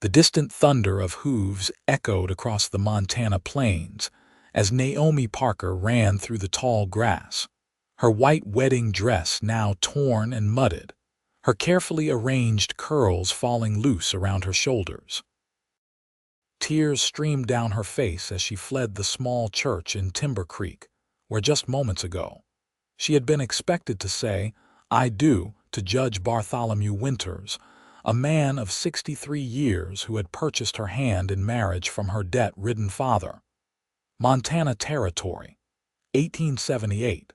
The distant thunder of hooves echoed across the Montana plains as Naomi Parker ran through the tall grass, her white wedding dress now torn and mudded, her carefully arranged curls falling loose around her shoulders. Tears streamed down her face as she fled the small church in Timber Creek, where just moments ago she had been expected to say, "I do," to Judge Bartholomew Winters, a man of 63 years who had purchased her hand in marriage from her debt-ridden father. Montana Territory, 1878.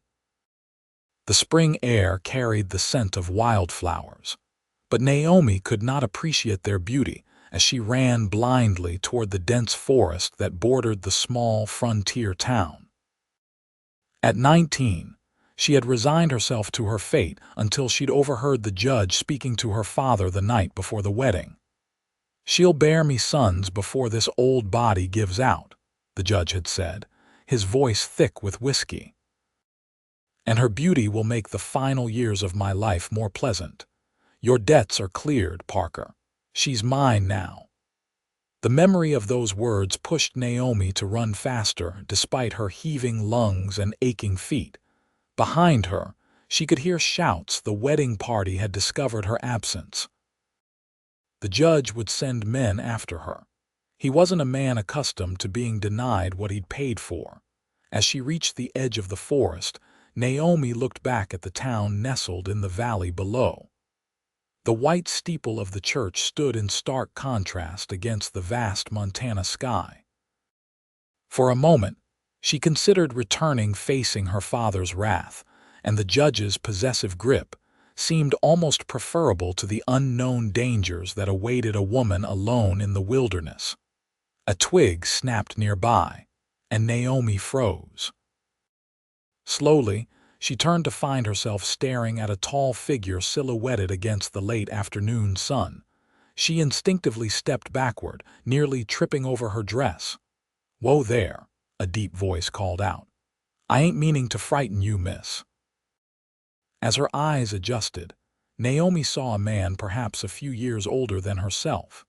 The spring air carried the scent of wildflowers, but Naomi could not appreciate their beauty as she ran blindly toward the dense forest that bordered the small frontier town. At 19, she had resigned herself to her fate until she'd overheard the judge speaking to her father the night before the wedding. "She'll bear me sons before this old body gives out," the judge had said, his voice thick with whiskey. "And her beauty will make the final years of my life more pleasant. Your debts are cleared, Parker. She's mine now." The memory of those words pushed Naomi to run faster despite her heaving lungs and aching feet. Behind her, she could hear shouts the wedding party had discovered her absence. The judge would send men after her. He wasn't a man accustomed to being denied what he'd paid for. As she reached the edge of the forest, Naomi looked back at the town nestled in the valley below. The white steeple of the church stood in stark contrast against the vast Montana sky. For a moment, she considered returning facing her father's wrath, and the judge's possessive grip seemed almost preferable to the unknown dangers that awaited a woman alone in the wilderness. A twig snapped nearby, and Naomi froze. Slowly, she turned to find herself staring at a tall figure silhouetted against the late afternoon sun. She instinctively stepped backward, nearly tripping over her dress. "Whoa there," a deep voice called out. "I ain't meaning to frighten you, miss." As her eyes adjusted, Naomi saw a man perhaps a few years older than herself.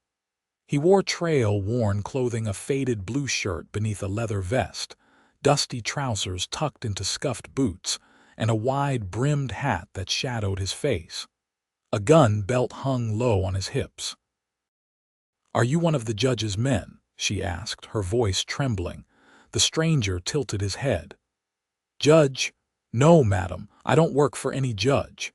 He wore trail-worn clothing, a faded blue shirt beneath a leather vest, dusty trousers tucked into scuffed boots, and a wide-brimmed hat that shadowed his face. A gun belt hung low on his hips. "Are you one of the judge's men?" she asked, her voice trembling. The stranger tilted his head. "Judge? No, madam, I don't work for any judge."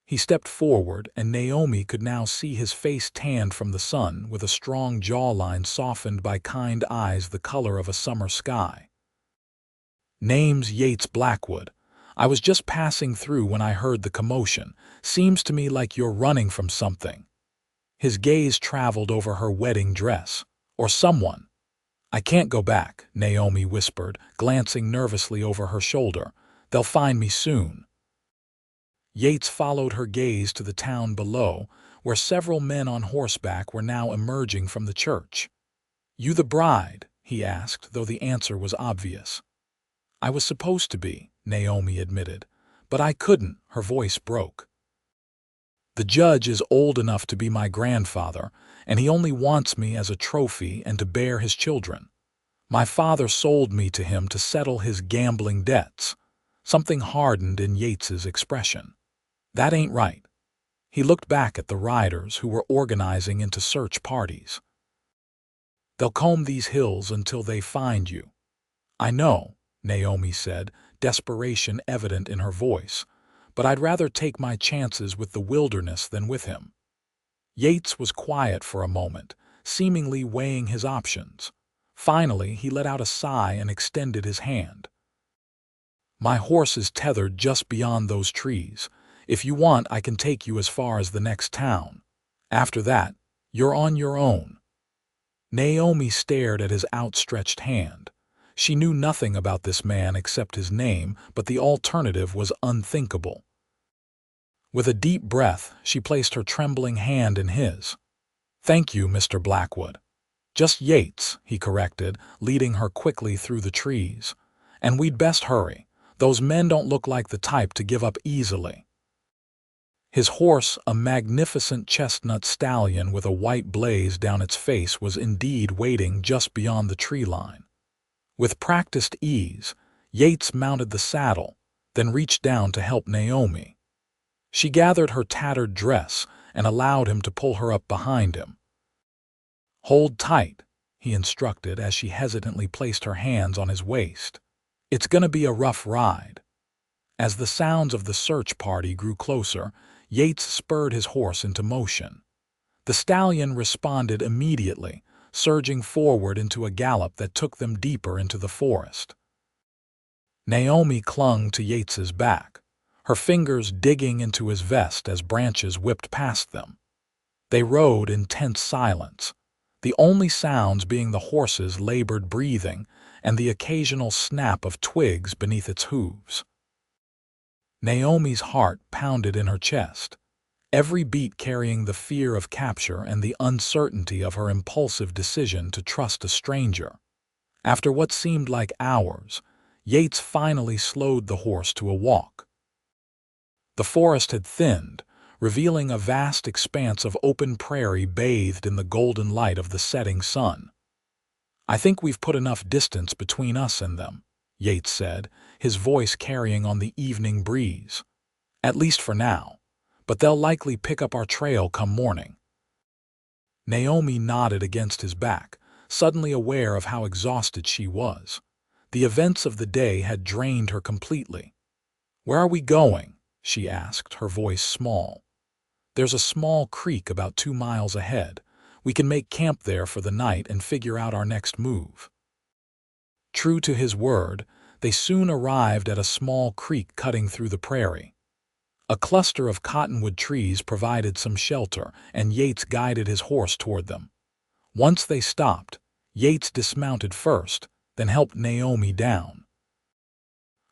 He stepped forward, and Naomi could now see his face tanned from the sun, with a strong jawline softened by kind eyes the color of a summer sky. "Name's Yates Blackwood. I was just passing through when I heard the commotion. Seems to me like you're running from something." His gaze traveled over her wedding dress. "Or someone." "I can't go back," Naomi whispered, glancing nervously over her shoulder. "They'll find me soon." Yates followed her gaze to the town below, where several men on horseback were now emerging from the church. "You the bride?" he asked, though the answer was obvious. "I was supposed to be," Naomi admitted, "but I couldn't." Her voice broke. "The judge is old enough to be my grandfather, and he only wants me as a trophy and to bear his children. My father sold me to him to settle his gambling debts." Something hardened in Yates's expression. "That ain't right." He looked back at the riders who were organizing into search parties. "They'll comb these hills until they find you." "I know," Naomi said, desperation evident in her voice, "but I'd rather take my chances with the wilderness than with him." Yates was quiet for a moment, seemingly weighing his options. Finally, he let out a sigh and extended his hand. "My horse is tethered just beyond those trees. If you want, I can take you as far as the next town. After that, you're on your own." Naomi stared at his outstretched hand. She knew nothing about this man except his name, but the alternative was unthinkable. With a deep breath, she placed her trembling hand in his. "Thank you, Mr. Blackwood." "Just Yates," he corrected, leading her quickly through the trees. "And we'd best hurry. Those men don't look like the type to give up easily." His horse, a magnificent chestnut stallion with a white blaze down its face, was indeed waiting just beyond the tree line. With practiced ease, Yates mounted the saddle, then reached down to help Naomi. She gathered her tattered dress and allowed him to pull her up behind him. "Hold tight," he instructed as she hesitantly placed her hands on his waist. "It's gonna be a rough ride." As the sounds of the search party grew closer, Yates spurred his horse into motion. The stallion responded immediately, surging forward into a gallop that took them deeper into the forest. Naomi clung to Yates's back, her fingers digging into his vest as branches whipped past them. They rode in tense silence, the only sounds being the horse's labored breathing and the occasional snap of twigs beneath its hooves. Naomi's heart pounded in her chest, every beat carrying the fear of capture and the uncertainty of her impulsive decision to trust a stranger. After what seemed like hours, Yates finally slowed the horse to a walk. The forest had thinned, revealing a vast expanse of open prairie bathed in the golden light of the setting sun. "I think we've put enough distance between us and them," Yates said, his voice carrying on the evening breeze. "At least for now, but they'll likely pick up our trail come morning." Naomi nodded against his back, suddenly aware of how exhausted she was. The events of the day had drained her completely. "Where are we going?" she asked, her voice small. "There's a small creek about 2 miles ahead. We can make camp there for the night and figure out our next move." True to his word, they soon arrived at a small creek cutting through the prairie. A cluster of cottonwood trees provided some shelter, and Yates guided his horse toward them. Once they stopped, Yates dismounted first, then helped Naomi down.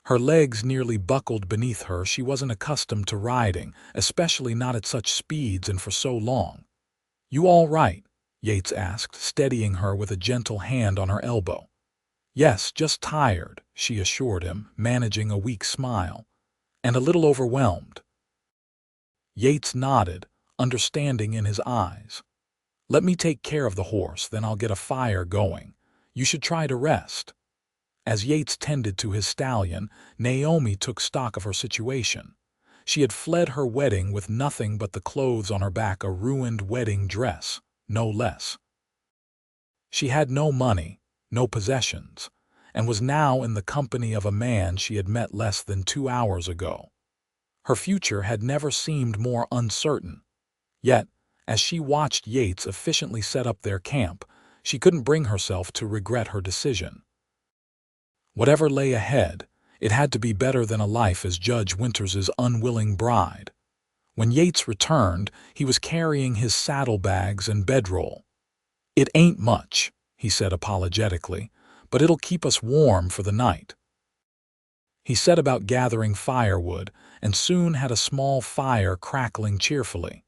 Her legs nearly buckled beneath her. She wasn't accustomed to riding, especially not at such speeds and for so long. "You all right?" Yates asked, steadying her with a gentle hand on her elbow. "Yes, just tired," she assured him, managing a weak smile. "And a little overwhelmed." Yates nodded, understanding in his eyes. "Let me take care of the horse, then I'll get a fire going. You should try to rest." As Yates tended to his stallion, Naomi took stock of her situation. She had fled her wedding with nothing but the clothes on her back, a ruined wedding dress, no less. She had no money, no possessions, and was now in the company of a man she had met less than 2 hours ago. Her future had never seemed more uncertain. Yet, as she watched Yates efficiently set up their camp, she couldn't bring herself to regret her decision. Whatever lay ahead, it had to be better than a life as Judge Winters's unwilling bride. When Yates returned, he was carrying his saddlebags and bedroll. "It ain't much," he said apologetically, "but it'll keep us warm for the night." He set about gathering firewood and soon had a small fire crackling cheerfully.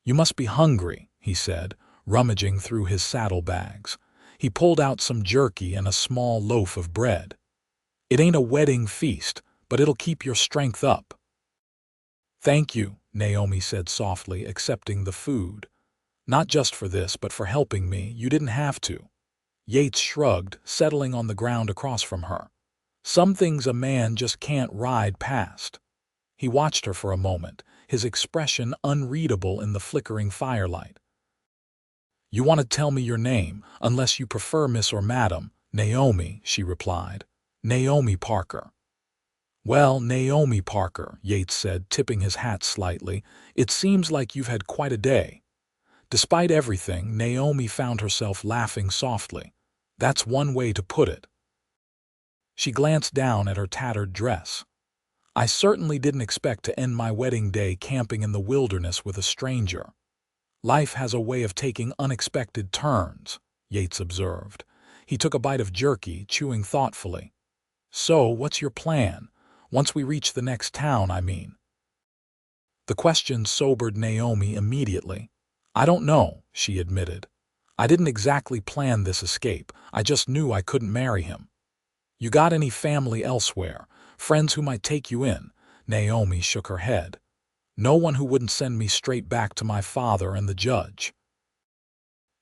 "You must be hungry," he said, rummaging through his saddlebags. He pulled out some jerky and a small loaf of bread. "It ain't a wedding feast, but it'll keep your strength up." "Thank you," Naomi said softly, accepting the food. "Not just for this, but for helping me. You didn't have to." Yates shrugged, settling on the ground across from her. "Some things a man just can't ride past." He watched her for a moment, his expression unreadable in the flickering firelight. "You want to tell me your name, unless you prefer Miss or Madam." "Naomi," she replied. "Naomi Parker." "Well, Naomi Parker," Yates said, tipping his hat slightly, "it seems like you've had quite a day." Despite everything, Naomi found herself laughing softly. "That's one way to put it." She glanced down at her tattered dress. "I certainly didn't expect to end my wedding day camping in the wilderness with a stranger." "Life has a way of taking unexpected turns," Yates observed. He took a bite of jerky, chewing thoughtfully. "So, what's your plan? Once we reach the next town, I mean." The question sobered Naomi immediately. "I don't know," she admitted. "I didn't exactly plan this escape. I just knew I couldn't marry him." "You got any family elsewhere? Friends who might take you in?" Naomi shook her head. No one who wouldn't send me straight back to my father and the judge."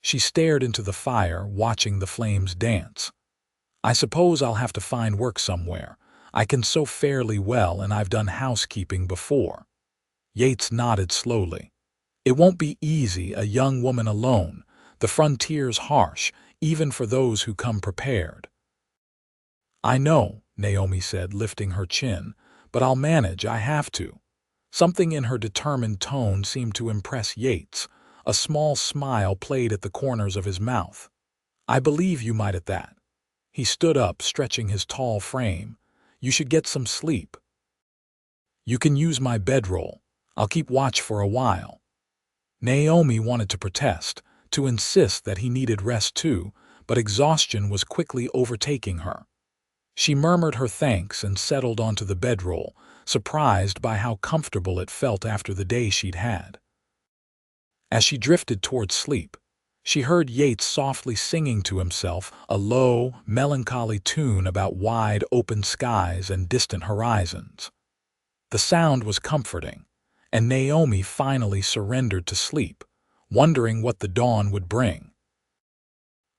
She stared into the fire, watching the flames dance. "I suppose I'll have to find work somewhere. I can sew fairly well and I've done housekeeping before." Yates nodded slowly. "It won't be easy, a young woman alone. The frontier's harsh, even for those who come prepared." "I know," Naomi said, lifting her chin, "but I'll manage, I have to." Something in her determined tone seemed to impress Yates. A small smile played at the corners of his mouth. "I believe you might at that." He stood up, stretching his tall frame. "You should get some sleep." "You can use my bedroll. I'll keep watch for a while." Naomi wanted to protest, to insist that he needed rest too, but exhaustion was quickly overtaking her. She murmured her thanks and settled onto the bedroll, surprised by how comfortable it felt after the day she'd had. As she drifted toward sleep, she heard Yates softly singing to himself a low, melancholy tune about wide, open skies and distant horizons. The sound was comforting, and Naomi finally surrendered to sleep, wondering what the dawn would bring.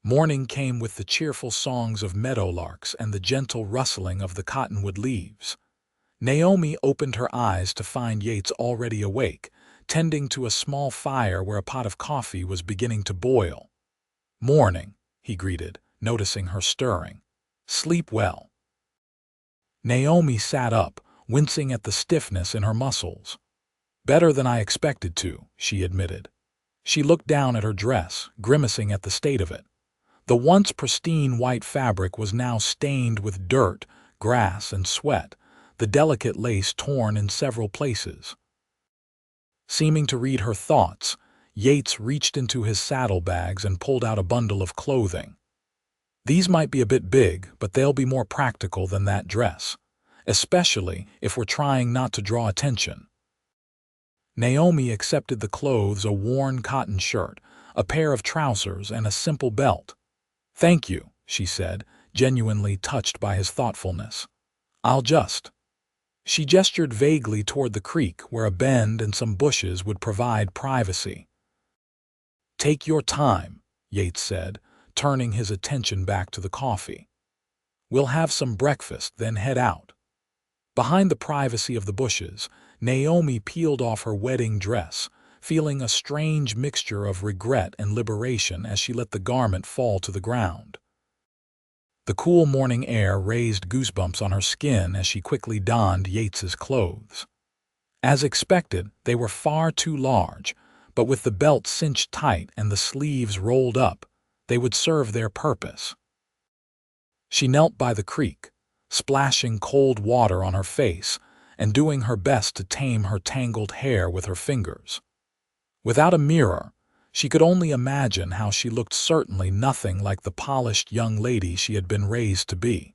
Morning came with the cheerful songs of meadowlarks and the gentle rustling of the cottonwood leaves. Naomi opened her eyes to find Yates already awake, tending to a small fire where a pot of coffee was beginning to boil. "Morning," he greeted, noticing her stirring. "Sleep well." Naomi sat up, wincing at the stiffness in her muscles. "Better than I expected to," she admitted. She looked down at her dress, grimacing at the state of it. The once pristine white fabric was now stained with dirt, grass, and sweat, the delicate lace torn in several places. Seeming to read her thoughts, Yates reached into his saddlebags and pulled out a bundle of clothing. "These might be a bit big, but they'll be more practical than that dress, especially if we're trying not to draw attention." Naomi accepted the clothes: a worn cotton shirt, a pair of trousers, and a simple belt. "Thank you," she said, genuinely touched by his thoughtfulness. "I'll just—" She gestured vaguely toward the creek where a bend and some bushes would provide privacy. "Take your time," Yates said, turning his attention back to the coffee. "We'll have some breakfast, then head out." Behind the privacy of the bushes, Naomi peeled off her wedding dress, feeling a strange mixture of regret and liberation as she let the garment fall to the ground. The cool morning air raised goosebumps on her skin as she quickly donned Yates's clothes. As expected, they were far too large, but with the belt cinched tight and the sleeves rolled up, they would serve their purpose. She knelt by the creek, splashing cold water on her face and doing her best to tame her tangled hair with her fingers. Without a mirror, she could only imagine how she looked, certainly nothing like the polished young lady she had been raised to be.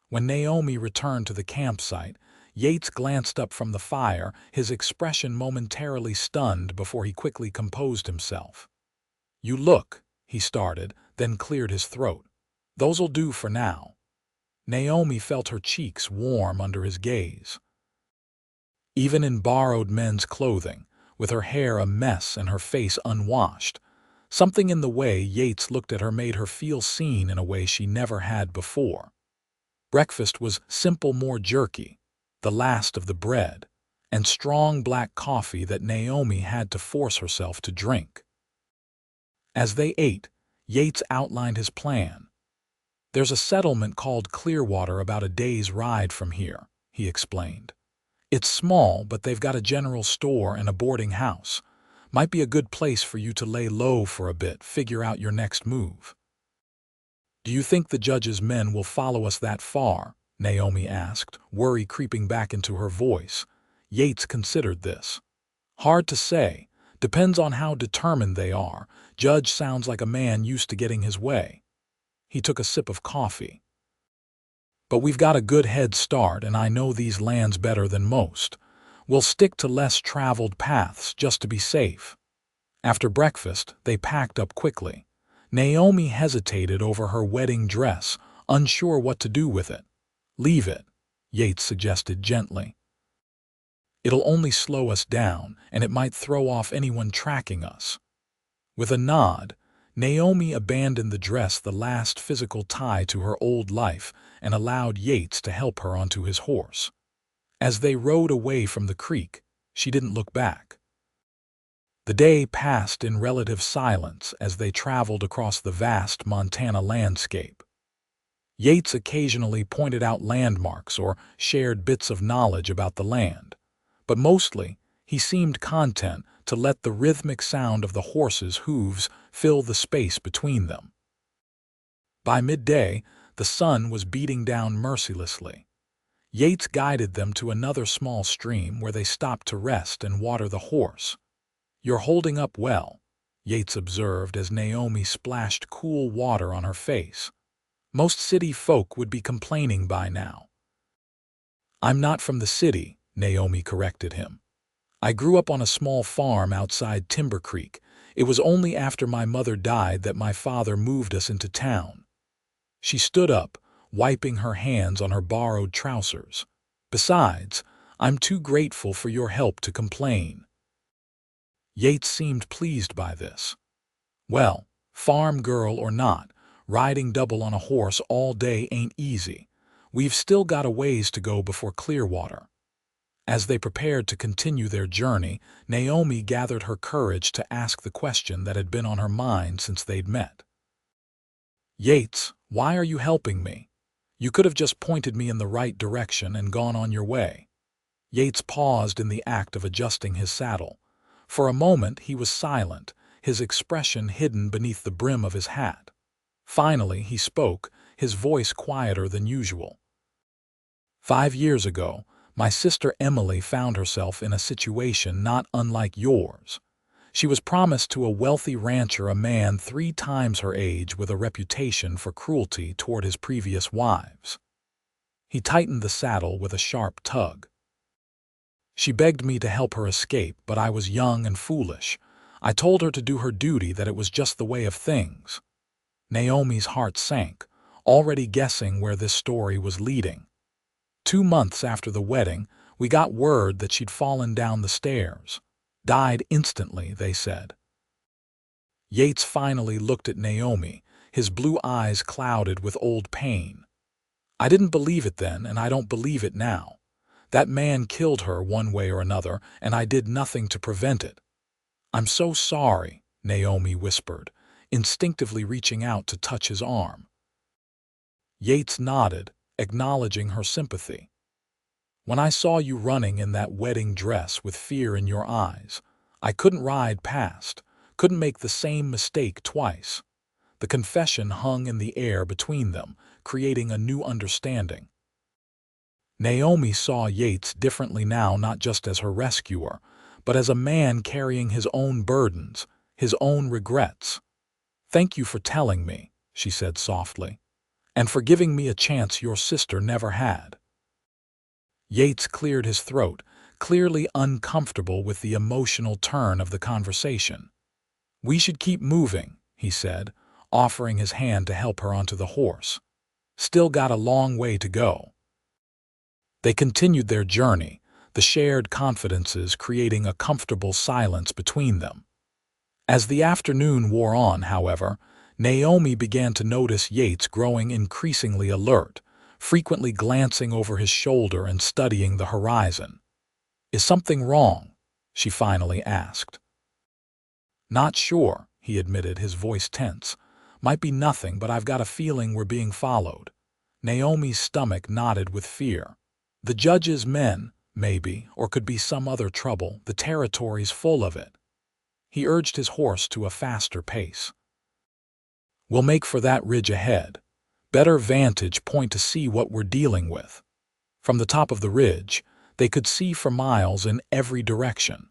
When Naomi returned to the campsite, Yates glanced up from the fire, his expression momentarily stunned before he quickly composed himself. "You look," he started, then cleared his throat. "Those'll do for now." Naomi felt her cheeks warm under his gaze. Even in borrowed men's clothing, with her hair a mess and her face unwashed, something in the way Yates looked at her made her feel seen in a way she never had before. Breakfast was simple, more jerky, the last of the bread, and strong black coffee that Naomi had to force herself to drink. As they ate, Yates outlined his plan. "There's a settlement called Clearwater about a day's ride from here," he explained. "It's small, but they've got a general store and a boarding house. Might be a good place for you to lay low for a bit, figure out your next move." "Do you think the judge's men will follow us that far?" Naomi asked, worry creeping back into her voice. Yates considered this. "Hard to say. Depends on how determined they are. Judge sounds like a man used to getting his way." He took a sip of coffee. "But we've got a good head start, and I know these lands better than most. We'll stick to less traveled paths just to be safe." After breakfast, they packed up quickly. Naomi hesitated over her wedding dress, unsure what to do with it. "Leave it," Yates suggested gently. It'll only slow us down, and it might throw off anyone tracking us." With a nod, Naomi abandoned the dress, the last physical tie to her old life, and allowed Yates to help her onto his horse. As they rode away from the creek, she didn't look back. The day passed in relative silence as they traveled across the vast Montana landscape. Yates occasionally pointed out landmarks or shared bits of knowledge about the land, but mostly he seemed content to let the rhythmic sound of the horses' hooves fill the space between them. By midday, the sun was beating down mercilessly. Yates guided them to another small stream where they stopped to rest and water the horse. "You're holding up well," Yates observed as Naomi splashed cool water on her face. "Most city folk would be complaining by now." "I'm not from the city," Naomi corrected him. "I grew up on a small farm outside Timber Creek. It was only after my mother died that my father moved us into town." She stood up, wiping her hands on her borrowed trousers. "Besides, I'm too grateful for your help to complain." Yates seemed pleased by this. "Well, farm girl or not, riding double on a horse all day ain't easy. We've still got a ways to go before Clearwater." As they prepared to continue their journey, Naomi gathered her courage to ask the question that had been on her mind since they'd met. "Yates, why are you helping me? You could have just pointed me in the right direction and gone on your way." Yates paused in the act of adjusting his saddle. For a moment he was silent, his expression hidden beneath the brim of his hat. Finally he spoke, his voice quieter than usual. "5 years ago, my sister Emily found herself in a situation not unlike yours. She was promised to a wealthy rancher, a man 3 times her age with a reputation for cruelty toward his previous wives." He tightened the saddle with a sharp tug. "She begged me to help her escape, but I was young and foolish. I told her to do her duty, that it was just the way of things." Naomi's heart sank, already guessing where this story was leading. 2 months after the wedding, we got word that she'd fallen down the stairs. Died instantly, they said. Yates finally looked at Naomi, his blue eyes clouded with old pain. "I didn't believe it then, and I don't believe it now. That man killed her one way or another, and I did nothing to prevent it." "I'm so sorry," Naomi whispered, instinctively reaching out to touch his arm. Yates nodded, acknowledging her sympathy. "When I saw you running in that wedding dress with fear in your eyes, I couldn't ride past, couldn't make the same mistake twice." The confession hung in the air between them, creating a new understanding. Naomi saw Yates differently now, not just as her rescuer, but as a man carrying his own burdens, his own regrets. "Thank you for telling me," she said softly, "and for giving me a chance your sister never had." Yates cleared his throat, clearly uncomfortable with the emotional turn of the conversation. "We should keep moving," he said, offering his hand to help her onto the horse. "Still got a long way to go." They continued their journey, the shared confidences creating a comfortable silence between them. As the afternoon wore on, however, Naomi began to notice Yates growing increasingly alert, frequently glancing over his shoulder and studying the horizon. "Is something wrong?" she finally asked. "Not sure," he admitted, his voice tense. "Might be nothing, but I've got a feeling we're being followed." Naomi's stomach knotted with fear. "The judge's men, maybe, or could be some other trouble. The territory's full of it." He urged his horse to a faster pace. "We'll make for that ridge ahead. Better vantage point to see what we're dealing with." From the top of the ridge, they could see for miles in every direction.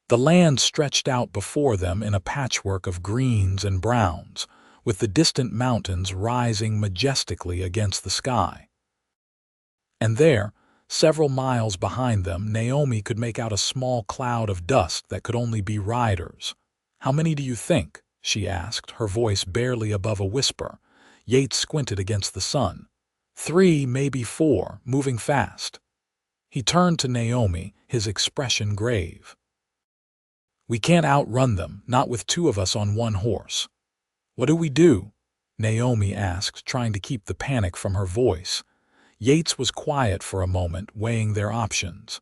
The land stretched out before them in a patchwork of greens and browns, with the distant mountains rising majestically against the sky. And there, several miles behind them, Naomi could make out a small cloud of dust that could only be riders. "How many do you think?" she asked, her voice barely above a whisper. Yates squinted against the sun. 3, maybe 4, moving fast." He turned to Naomi, his expression grave. "We can't outrun them, not with two of us on one horse." "What do we do?" Naomi asked, trying to keep the panic from her voice. Yates was quiet for a moment, weighing their options.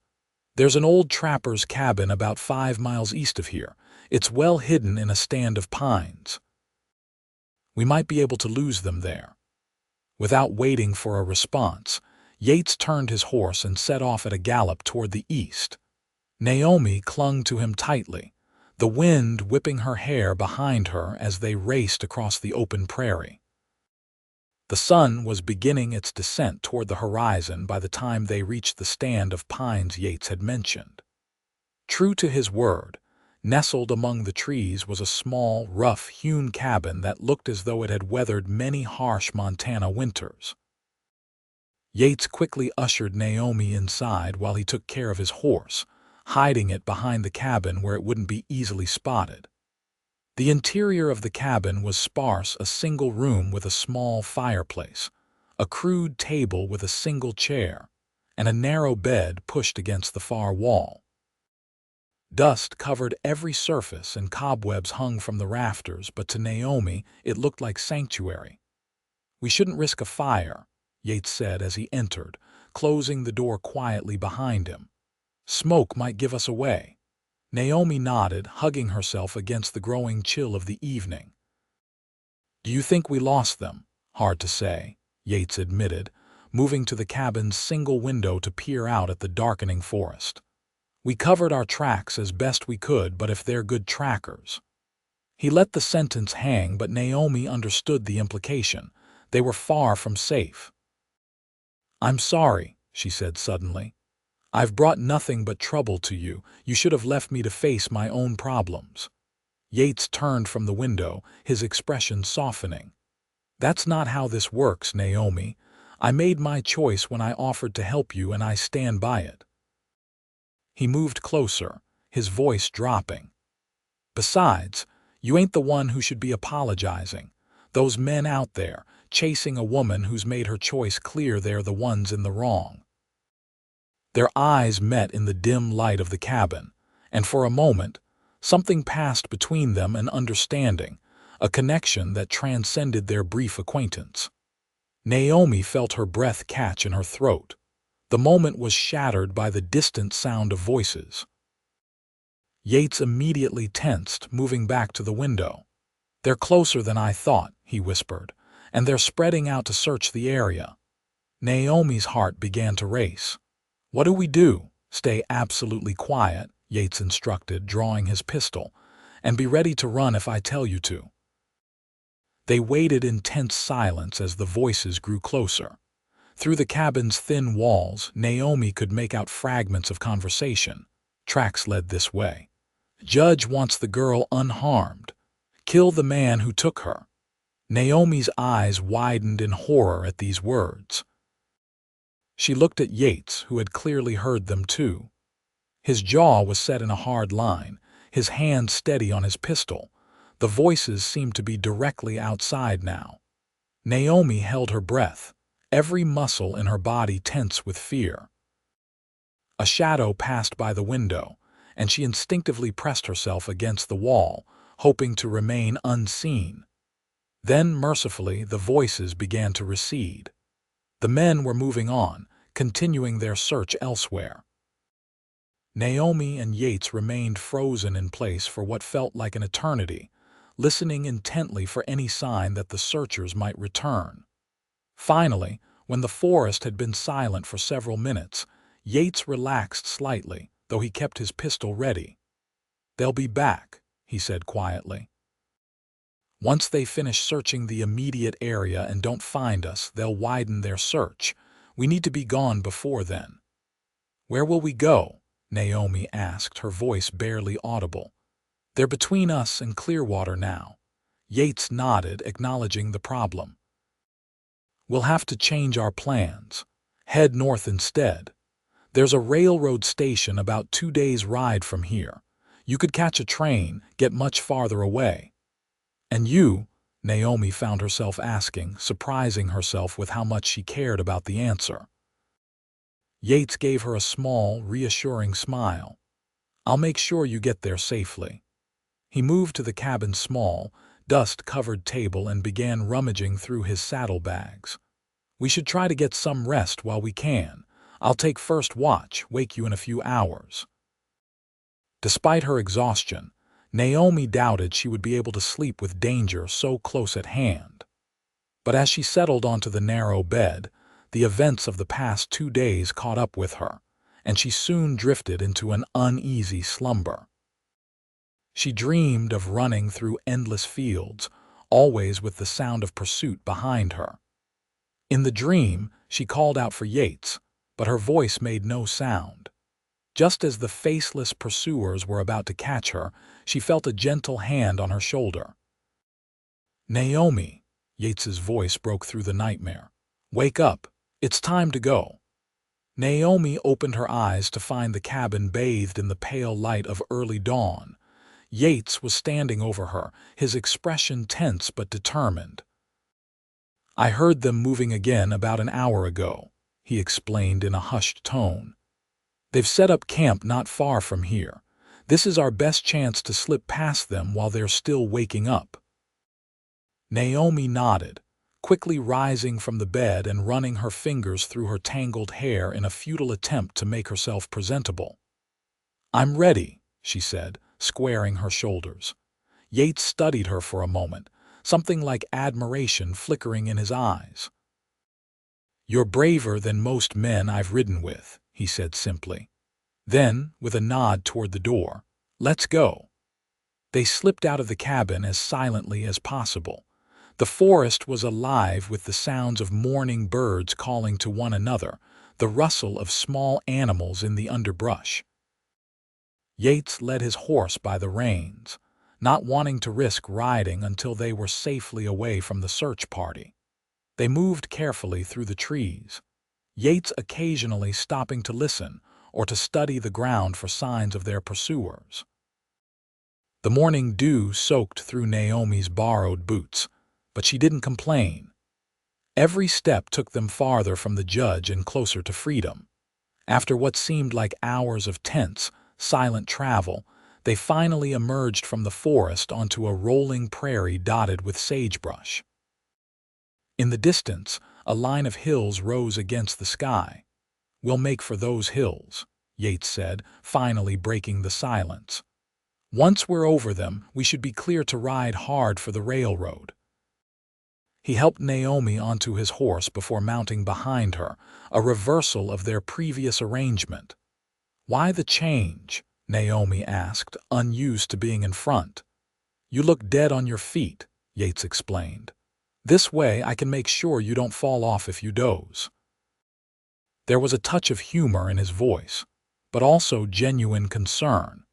"There's an old trapper's cabin about 5 miles east of here. It's well hidden in a stand of pines. We might be able to lose them there." Without waiting for a response, Yates turned his horse and set off at a gallop toward the east. Naomi clung to him tightly, the wind whipping her hair behind her as they raced across the open prairie. The sun was beginning its descent toward the horizon by the time they reached the stand of pines Yates had mentioned. True to his word, nestled among the trees was a small, rough-hewn cabin that looked as though it had weathered many harsh Montana winters. Yates quickly ushered Naomi inside while he took care of his horse, hiding it behind the cabin where it wouldn't be easily spotted. The interior of the cabin was sparse, a single room with a small fireplace, a crude table with a single chair, and a narrow bed pushed against the far wall. Dust covered every surface and cobwebs hung from the rafters, but to Naomi it looked like sanctuary. "We shouldn't risk a fire," Yates said as he entered, closing the door quietly behind him. "Smoke might give us away." Naomi nodded, hugging herself against the growing chill of the evening. "Do you think we lost them?" "Hard to say," Yates admitted, moving to the cabin's single window to peer out at the darkening forest. "We covered our tracks as best we could, but if they're good trackers." He let the sentence hang, but Naomi understood the implication. They were far from safe. "I'm sorry," she said suddenly. "I've brought nothing but trouble to you. You should have left me to face my own problems." Yates turned from the window, his expression softening. "That's not how this works, Naomi. I made my choice when I offered to help you, and I stand by it." He moved closer, his voice dropping. "Besides, you ain't the one who should be apologizing. Those men out there, chasing a woman who's made her choice clear, they're the ones in the wrong." Their eyes met in the dim light of the cabin, and for a moment, something passed between them, an understanding, a connection that transcended their brief acquaintance. Naomi felt her breath catch in her throat. The moment was shattered by the distant sound of voices. Yates immediately tensed, moving back to the window. "They're closer than I thought," he whispered, "and they're spreading out to search the area." Naomi's heart began to race. "What do we do?" "Stay absolutely quiet," Yates instructed, drawing his pistol, "and be ready to run if I tell you to." They waited in tense silence as the voices grew closer. Through the cabin's thin walls, Naomi could make out fragments of conversation. Tracks led this way. "Judge wants the girl unharmed. Kill the man who took her." Naomi's eyes widened in horror at these words. She looked at Yates, who had clearly heard them too. His jaw was set in a hard line, his hand steady on his pistol. The voices seemed to be directly outside now. Naomi held her breath, every muscle in her body tense with fear. A shadow passed by the window, and she instinctively pressed herself against the wall, hoping to remain unseen. Then, mercifully, the voices began to recede. The men were moving on, continuing their search elsewhere. Naomi and Yates remained frozen in place for what felt like an eternity, listening intently for any sign that the searchers might return. Finally, when the forest had been silent for several minutes, Yates relaxed slightly, though he kept his pistol ready. "They'll be back," he said quietly. "Once they finish searching the immediate area and don't find us, they'll widen their search. We need to be gone before then." "Where will we go?" Naomi asked, her voice barely audible. "They're between us and Clearwater now." Yates nodded, acknowledging the problem. "We'll have to change our plans. Head north instead. There's a railroad station about 2 days' ride from here. You could catch a train, get much farther away." "And you?" Naomi found herself asking, surprising herself with how much she cared about the answer. Yates gave her a small, reassuring smile. "I'll make sure you get there safely." He moved to the cabin's small, dust-covered table and began rummaging through his saddlebags. "We should try to get some rest while we can. I'll take first watch, wake you in a few hours." Despite her exhaustion, Naomi doubted she would be able to sleep with danger so close at hand. But as she settled onto the narrow bed, the events of the past 2 days caught up with her, and she soon drifted into an uneasy slumber. She dreamed of running through endless fields, always with the sound of pursuit behind her. In the dream, she called out for Yates, but her voice made no sound. Just as the faceless pursuers were about to catch her, she felt a gentle hand on her shoulder. "Naomi," Yates's voice broke through the nightmare. "Wake up. It's time to go." Naomi opened her eyes to find the cabin bathed in the pale light of early dawn. Yates was standing over her, his expression tense but determined. "I heard them moving again about an hour ago," he explained in a hushed tone. "They've set up camp not far from here. This is our best chance to slip past them while they're still waking up." Naomi nodded, quickly rising from the bed and running her fingers through her tangled hair in a futile attempt to make herself presentable. "I'm ready," she said, squaring her shoulders. Yates studied her for a moment, something like admiration flickering in his eyes. "You're braver than most men I've ridden with," he said simply. Then, with a nod toward the door, "Let's go." They slipped out of the cabin as silently as possible. The forest was alive with the sounds of mourning birds calling to one another, the rustle of small animals in the underbrush. Yates led his horse by the reins, not wanting to risk riding until they were safely away from the search party. They moved carefully through the trees, Yates occasionally stopping to listen or to study the ground for signs of their pursuers. The morning dew soaked through Naomi's borrowed boots, but she didn't complain. Every step took them farther from the judge and closer to freedom. After what seemed like hours of tense, silent travel, they finally emerged from the forest onto a rolling prairie dotted with sagebrush. In the distance, a line of hills rose against the sky. "We'll make for those hills," Yates said, finally breaking the silence. "Once we're over them, we should be clear to ride hard for the railroad." He helped Naomi onto his horse before mounting behind her, a reversal of their previous arrangement. "Why the change?" Naomi asked, unused to being in front. "You look dead on your feet," Yates explained. "This way I can make sure you don't fall off if you doze." There was a touch of humor in his voice, but also genuine concern.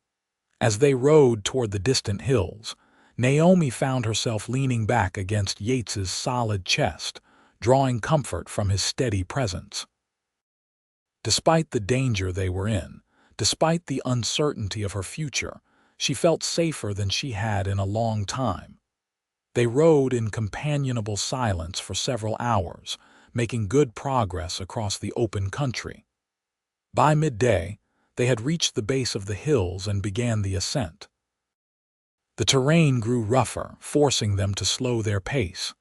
As they rode toward the distant hills, Naomi found herself leaning back against Yates's solid chest, drawing comfort from his steady presence. Despite the danger they were in, despite the uncertainty of her future, she felt safer than she had in a long time. They rode in companionable silence for several hours, making good progress across the open country. By midday, they had reached the base of the hills and began the ascent. The terrain grew rougher, forcing them to slow their pace.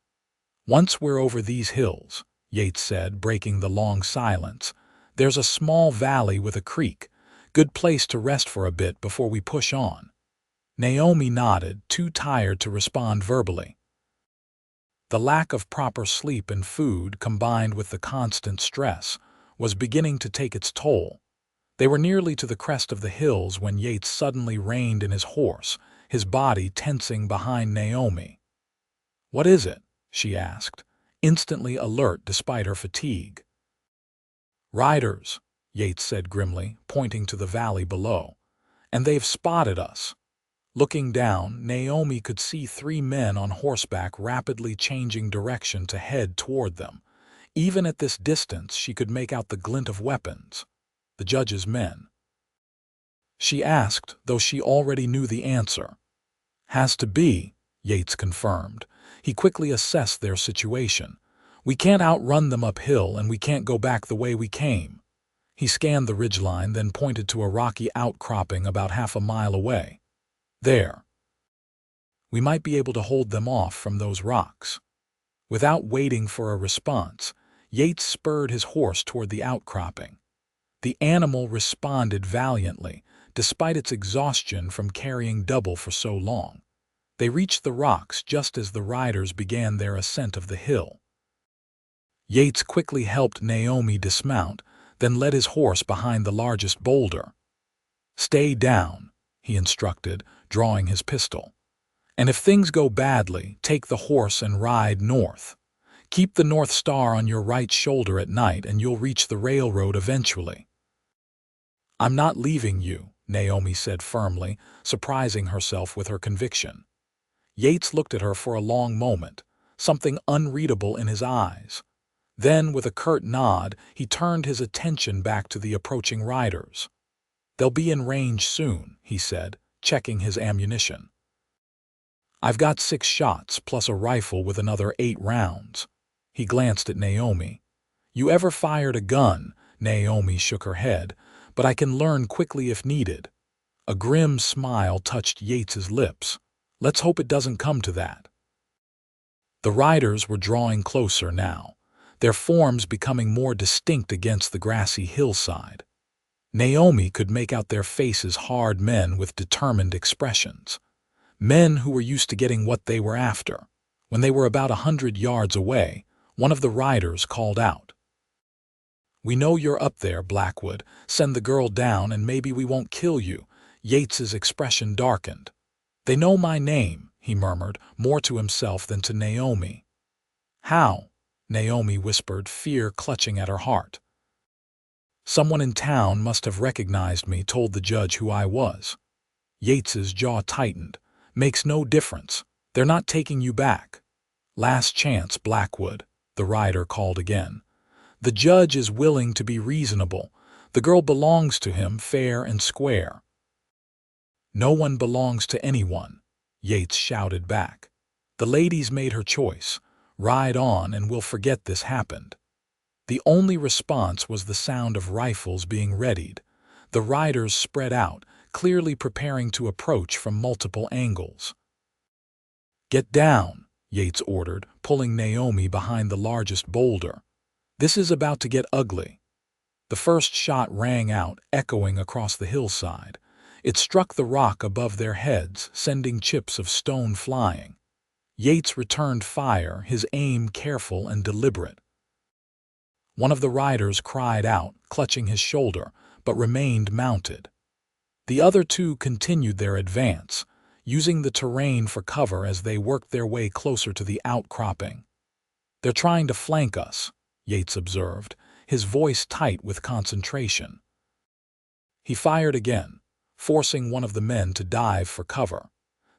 "Once we're over these hills," Yates said, breaking the long silence, "there's a small valley with a creek. Good place to rest for a bit before we push on." Naomi nodded, too tired to respond verbally. The lack of proper sleep and food, combined with the constant stress, was beginning to take its toll. They were nearly to the crest of the hills when Yates suddenly reined in his horse, his body tensing behind Naomi. "What is it?" she asked, instantly alert despite her fatigue. "Riders," Yates said grimly, pointing to the valley below. "And they've spotted us." Looking down, Naomi could see 3 men on horseback rapidly changing direction to head toward them. Even at this distance, she could make out the glint of weapons. The judge's men. She asked, though she already knew the answer. "Has to be," Yates confirmed. He quickly assessed their situation. "We can't outrun them uphill and we can't go back the way we came." He scanned the ridgeline, then pointed to a rocky outcropping about half a mile away. There. We might be able to hold them off from those rocks. Without waiting for a response, Yates spurred his horse toward the outcropping. The animal responded valiantly, despite its exhaustion from carrying double for so long. They reached the rocks just as the riders began their ascent of the hill. Yates quickly helped Naomi dismount, then led his horse behind the largest boulder. "Stay down," he instructed, drawing his pistol. "And if things go badly, take the horse and ride north. Keep the North Star on your right shoulder at night and you'll reach the railroad eventually." "I'm not leaving you," Naomi said firmly, surprising herself with her conviction. Yates looked at her for a long moment, something unreadable in his eyes. Then, with a curt nod, he turned his attention back to the approaching riders. "They'll be in range soon," he said, checking his ammunition. "I've got 6 shots, plus a rifle with another 8 rounds. He glanced at Naomi. "You ever fired a gun?" Naomi shook her head. "But I can learn quickly if needed." A grim smile touched Yates's lips. "Let's hope it doesn't come to that." The riders were drawing closer now, their forms becoming more distinct against the grassy hillside. Naomi could make out their faces, hard men with determined expressions. Men who were used to getting what they were after. When they were about 100 yards away, one of the riders called out, "We know you're up there, Blackwood. Send the girl down and maybe we won't kill you." Yates's expression darkened. "They know my name," he murmured, more to himself than to Naomi. "How?" Naomi whispered, fear clutching at her heart. "Someone in town must have recognized me, told the judge who I was." Yates's jaw tightened. "Makes no difference. They're not taking you back." "Last chance, Blackwood," the rider called again. "The judge is willing to be reasonable. The girl belongs to him fair and square." "No one belongs to anyone," Yates shouted back. "The lady's made her choice. Ride on and we'll forget this happened." The only response was the sound of rifles being readied. The riders spread out, clearly preparing to approach from multiple angles. "Get down," Yates ordered, pulling Naomi behind the largest boulder. "This is about to get ugly." The first shot rang out, echoing across the hillside. It struck the rock above their heads, sending chips of stone flying. Yates returned fire, his aim careful and deliberate. One of the riders cried out, clutching his shoulder, but remained mounted. The other 2 continued their advance, using the terrain for cover as they worked their way closer to the outcropping. "They're trying to flank us," Yates observed, his voice tight with concentration. He fired again, forcing one of the men to dive for cover.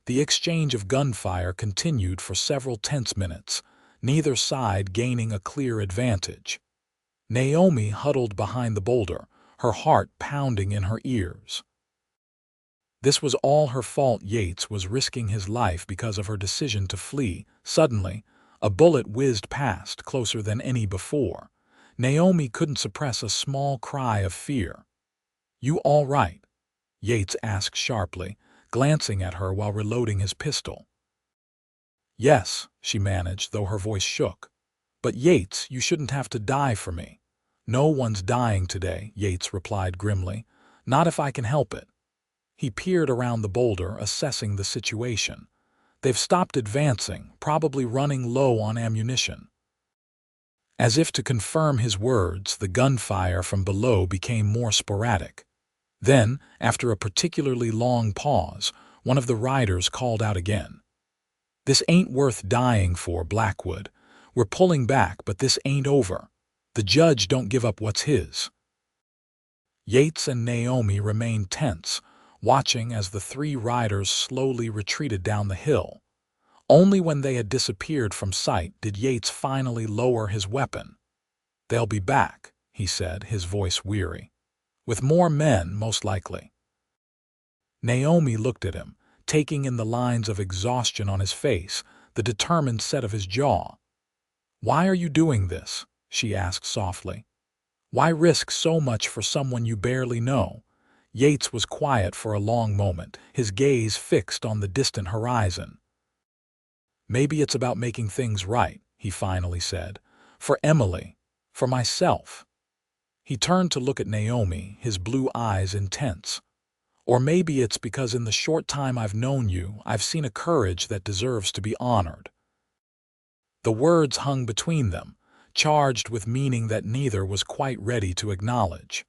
The exchange of gunfire continued for several tense minutes, neither side gaining a clear advantage. Naomi huddled behind the boulder, her heart pounding in her ears. This was all her fault. Yates was risking his life because of her decision to flee. Suddenly, a bullet whizzed past, closer than any before. Naomi couldn't suppress a small cry of fear. "You all right?" Yates asked sharply, glancing at her while reloading his pistol. "Yes," she managed, though her voice shook. "But Yates, you shouldn't have to die for me." "No one's dying today," Yates replied grimly. "Not if I can help it." He peered around the boulder, assessing the situation. "They've stopped advancing, probably running low on ammunition." As if to confirm his words, the gunfire from below became more sporadic. Then, after a particularly long pause, one of the riders called out again. "This ain't worth dying for, Blackwood. We're pulling back, but this ain't over. The judge don't give up what's his." Yates and Naomi remained tense, watching as the 3 riders slowly retreated down the hill. Only when they had disappeared from sight did Yates finally lower his weapon. "They'll be back," he said, his voice weary. "With more men, most likely." Naomi looked at him, taking in the lines of exhaustion on his face, the determined set of his jaw. "Why are you doing this?" she asked softly. Why risk so much for someone you barely know? Yates was quiet for a long moment, his gaze fixed on the distant horizon. Maybe it's about making things right, he finally said. For Emily. For myself. He turned to look at Naomi, his blue eyes intense. Or maybe it's because in the short time I've known you, I've seen a courage that deserves to be honored. The words hung between them, charged with meaning that neither was quite ready to acknowledge.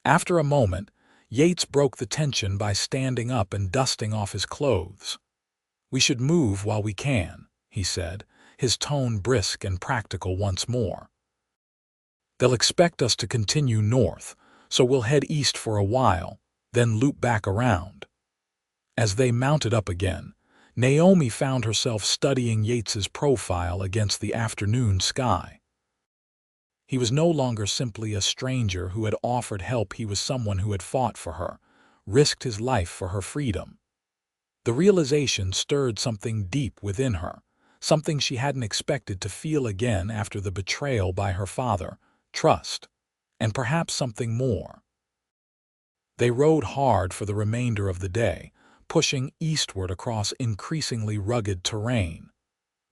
After a moment, Yates broke the tension by standing up and dusting off his clothes. "We should move while we can," he said, his tone brisk and practical once more. "They'll expect us to continue north, so we'll head east for a while, then loop back around." As they mounted up again, Naomi found herself studying Yates's profile against the afternoon sky. He was no longer simply a stranger who had offered help. He was someone who had fought for her, risked his life for her freedom. The realization stirred something deep within her, something she hadn't expected to feel again after the betrayal by her father, trust, and perhaps something more. They rode hard for the remainder of the day, pushing eastward across increasingly rugged terrain.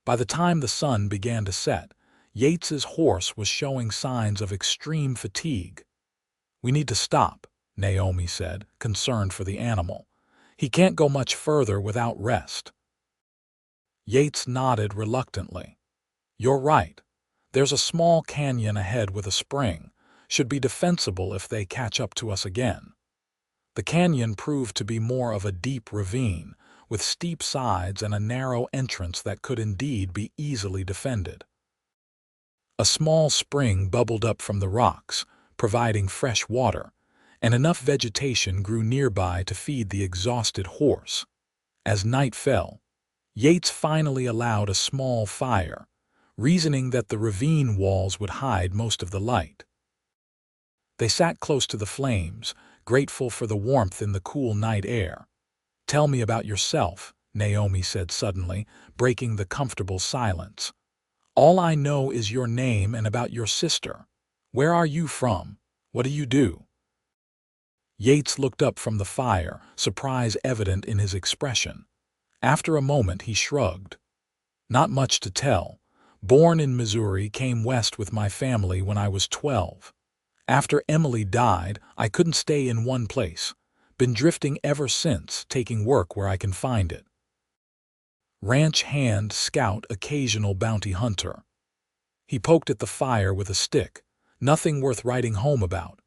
By the time the sun began to set, Yates's horse was showing signs of extreme fatigue. "We need to stop," Naomi said, concerned for the animal. "He can't go much further without rest." Yates nodded reluctantly. "You're right. There's a small canyon ahead with a spring. Should be defensible if they catch up to us again." The canyon proved to be more of a deep ravine, with steep sides and a narrow entrance that could indeed be easily defended. A small spring bubbled up from the rocks, providing fresh water, and enough vegetation grew nearby to feed the exhausted horse. As night fell, Yates finally allowed a small fire, reasoning that the ravine walls would hide most of the light. They sat close to the flames, grateful for the warmth in the cool night air. "Tell me about yourself," Naomi said suddenly, breaking the comfortable silence. "All I know is your name and about your sister. Where are you from? What do you do?" Yates looked up from the fire, surprise evident in his expression. After a moment he shrugged. "Not much to tell. Born in Missouri, came west with my family when I was 12. After Emily died, I couldn't stay in one place. Been drifting ever since, taking work where I can find it. Ranch hand, scout, occasional bounty hunter." He poked at the fire with a stick. "Nothing worth writing home about."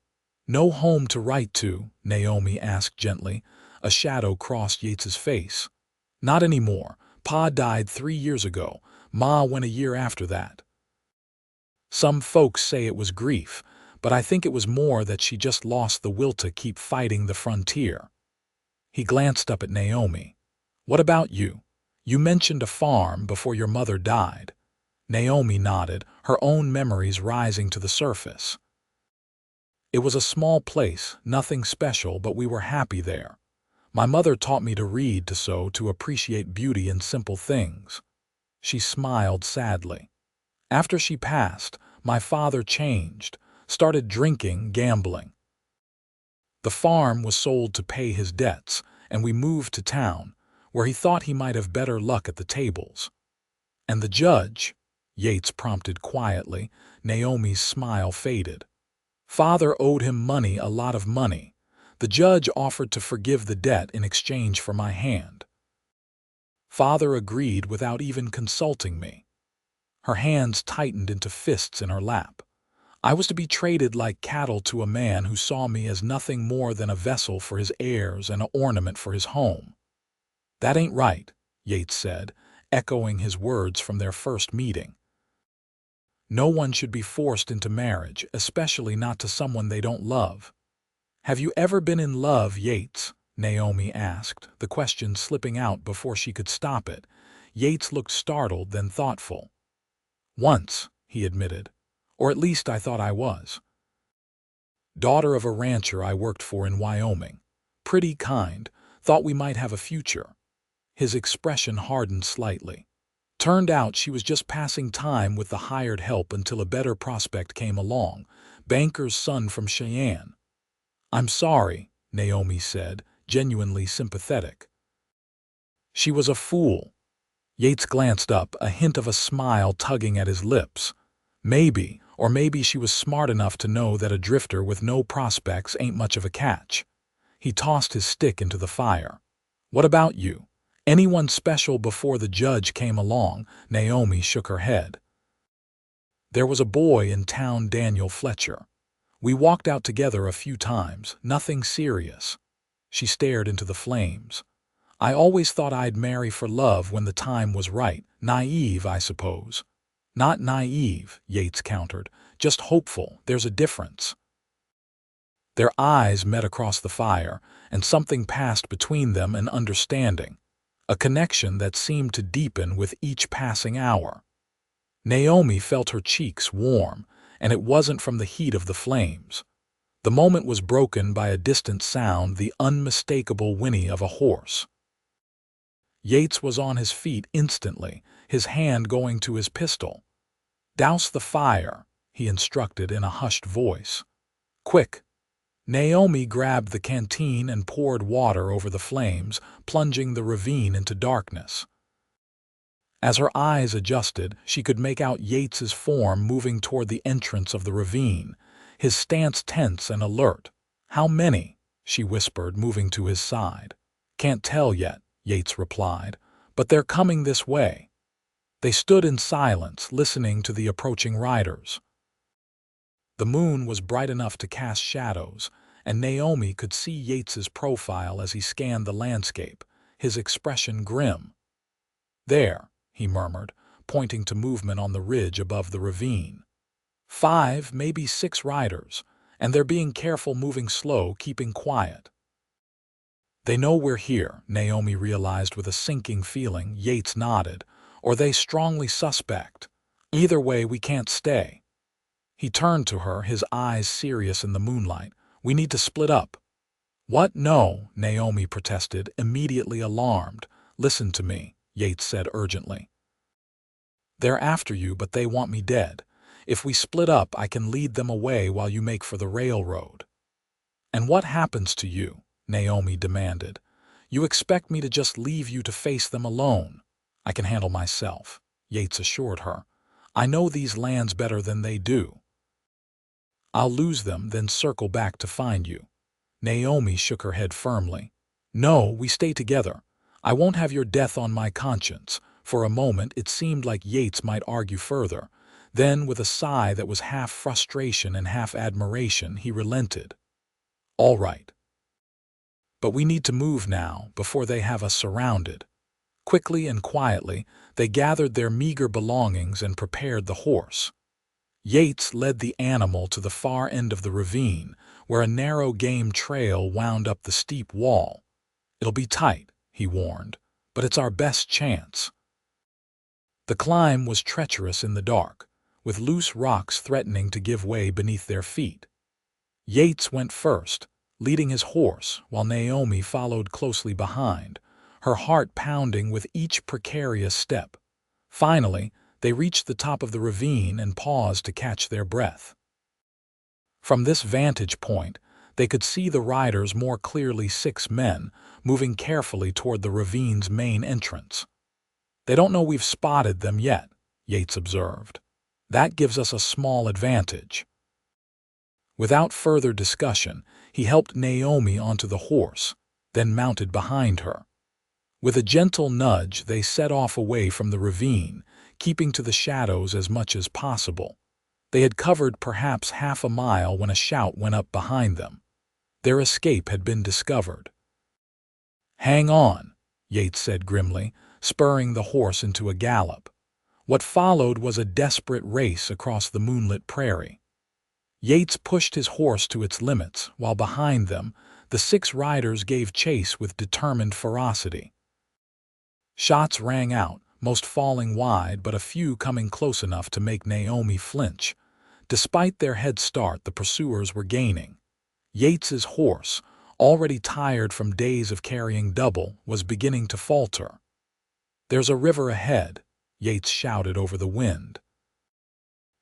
"No home to write to?" Naomi asked gently. A shadow crossed Yates's face. "Not anymore. Pa died 3 years ago. Ma went a year after that. Some folks say it was grief, but I think it was more that she just lost the will to keep fighting the frontier." He glanced up at Naomi. "What about you? You mentioned a farm before your mother died." Naomi nodded, her own memories rising to the surface. "It was a small place, nothing special, but we were happy there. My mother taught me to read, to sew, to appreciate beauty in simple things." She smiled sadly. "After she passed, my father changed, started drinking, gambling. The farm was sold to pay his debts, and we moved to town, where he thought he might have better luck at the tables." "And the judge?" Yates prompted quietly. Naomi's smile faded. "Father owed him money, a lot of money. The judge offered to forgive the debt in exchange for my hand. Father agreed without even consulting me." Her hands tightened into fists in her lap. "I was to be traded like cattle to a man who saw me as nothing more than a vessel for his heirs and an ornament for his home." "That ain't right," Yates said, echoing his words from their first meeting. "No one should be forced into marriage, especially not to someone they don't love." "Have you ever been in love, Yates?" Naomi asked, the question slipping out before she could stop it. Yates looked startled, then thoughtful. "Once," he admitted. "Or at least I thought I was. Daughter of a rancher I worked for in Wyoming. Pretty kind, thought we might have a future." His expression hardened slightly. Turned out she was just passing time with the hired help until a better prospect came along, banker's son from Cheyenne. "I'm sorry," Naomi said, genuinely sympathetic. She was a fool. Yates glanced up, a hint of a smile tugging at his lips. Maybe she was smart enough to know that a drifter with no prospects ain't much of a catch. He tossed his stick into the fire. "What about you? Anyone special before the judge came along?" Naomi shook her head. "There was a boy in town, Daniel Fletcher. We walked out together a few times, nothing serious." She stared into the flames. "I always thought I'd marry for love when the time was right. Naive, I suppose." "Not naive," Yates countered. "Just hopeful. There's a difference." Their eyes met across the fire, and something passed between them, an understanding, a connection that seemed to deepen with each passing hour. Naomi felt her cheeks warm, and it wasn't from the heat of the flames. The moment was broken by a distant sound, the unmistakable whinny of a horse. Yates was on his feet instantly, his hand going to his pistol. "Douse the fire," he instructed in a hushed voice. "Quick!" Naomi grabbed the canteen and poured water over the flames, plunging the ravine into darkness. As her eyes adjusted, she could make out Yates's form moving toward the entrance of the ravine, his stance tense and alert. "How many?" she whispered, moving to his side. "Can't tell yet," Yates replied, "but they're coming this way." They stood in silence, listening to the approaching riders. The moon was bright enough to cast shadows, and Naomi could see Yates's profile as he scanned the landscape, his expression grim. "There," he murmured, pointing to movement on the ridge above the ravine. 5, maybe 6 riders, and they're being careful, moving slow, keeping quiet." "They know we're here," Naomi realized with a sinking feeling. Yates nodded. "Or they strongly suspect. Either way, we can't stay." He turned to her, his eyes serious in the moonlight. "We need to split up." "What? No," Naomi protested, immediately alarmed. "Listen to me," Yates said urgently. "They're after you, but they want me dead. If we split up, I can lead them away while you make for the railroad." "And what happens to you?" Naomi demanded. "You expect me to just leave you to face them alone?" "I can handle myself," Yates assured her. "I know these lands better than they do." "I'll lose them, then circle back to find you." Naomi shook her head firmly. "No, we stay together. I won't have your death on my conscience." For a moment it seemed like Yates might argue further. Then, with a sigh that was half frustration and half admiration, he relented. "All right. But we need to move now, before they have us surrounded." Quickly and quietly, they gathered their meager belongings and prepared the horse. Yates led the animal to the far end of the ravine, where a narrow game trail wound up the steep wall. "It'll be tight," he warned, "but it's our best chance." The climb was treacherous in the dark, with loose rocks threatening to give way beneath their feet. Yates went first, leading his horse, while Naomi followed closely behind, her heart pounding with each precarious step. Finally, they reached the top of the ravine and paused to catch their breath. From this vantage point, they could see the riders more clearly, 6 men, moving carefully toward the ravine's main entrance. "They don't know we've spotted them yet," Yates observed. "That gives us a small advantage." Without further discussion, he helped Naomi onto the horse, then mounted behind her. With a gentle nudge, they set off away from the ravine, keeping to the shadows as much as possible. They had covered perhaps half a mile when a shout went up behind them. Their escape had been discovered. "Hang on," Yates said grimly, spurring the horse into a gallop. What followed was a desperate race across the moonlit prairie. Yates pushed his horse to its limits, while behind them, the 6 riders gave chase with determined ferocity. Shots rang out, most falling wide, but a few coming close enough to make Naomi flinch. Despite their head start, the pursuers were gaining. Yates's horse, already tired from days of carrying double, was beginning to falter. "There's a river ahead," Yates shouted over the wind.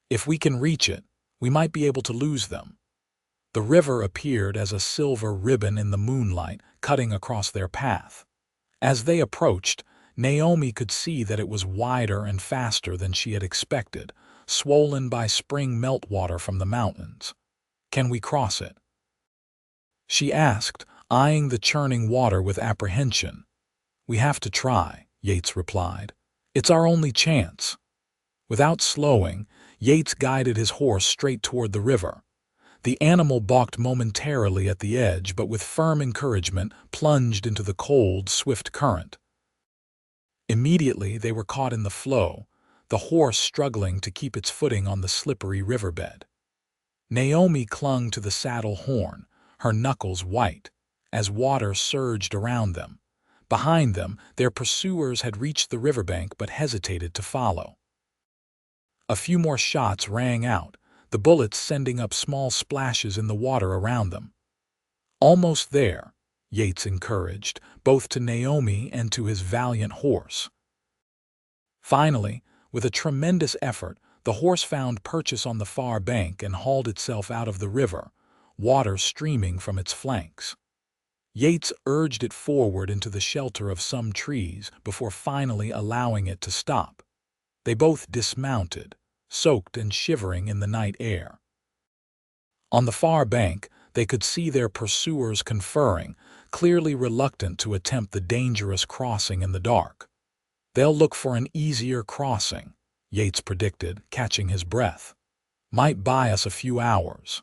If we can reach it, we might be able to lose them. The river appeared as a silver ribbon in the moonlight, cutting across their path. As they approached, Naomi could see that it was wider and faster than she had expected, swollen by spring meltwater from the mountains. "Can we cross it?" she asked, eyeing the churning water with apprehension. "We have to try," Yates replied. "It's our only chance." Without slowing, Yates guided his horse straight toward the river. The animal balked momentarily at the edge, but with firm encouragement plunged into the cold, swift current. Immediately they were caught in the flow, the horse struggling to keep its footing on the slippery riverbed. Naomi clung to the saddle horn, her knuckles white, as water surged around them. Behind them, their pursuers had reached the riverbank but hesitated to follow. A few more shots rang out, the bullets sending up small splashes in the water around them. "Almost there," Yates encouraged, both to Naomi and to his valiant horse. Finally, with a tremendous effort, the horse found purchase on the far bank and hauled itself out of the river, water streaming from its flanks. Yates urged it forward into the shelter of some trees before finally allowing it to stop. They both dismounted, soaked and shivering in the night air. On the far bank, they could see their pursuers conferring, clearly reluctant to attempt the dangerous crossing in the dark. "They'll look for an easier crossing," Yates predicted, catching his breath. "Might buy us a few hours."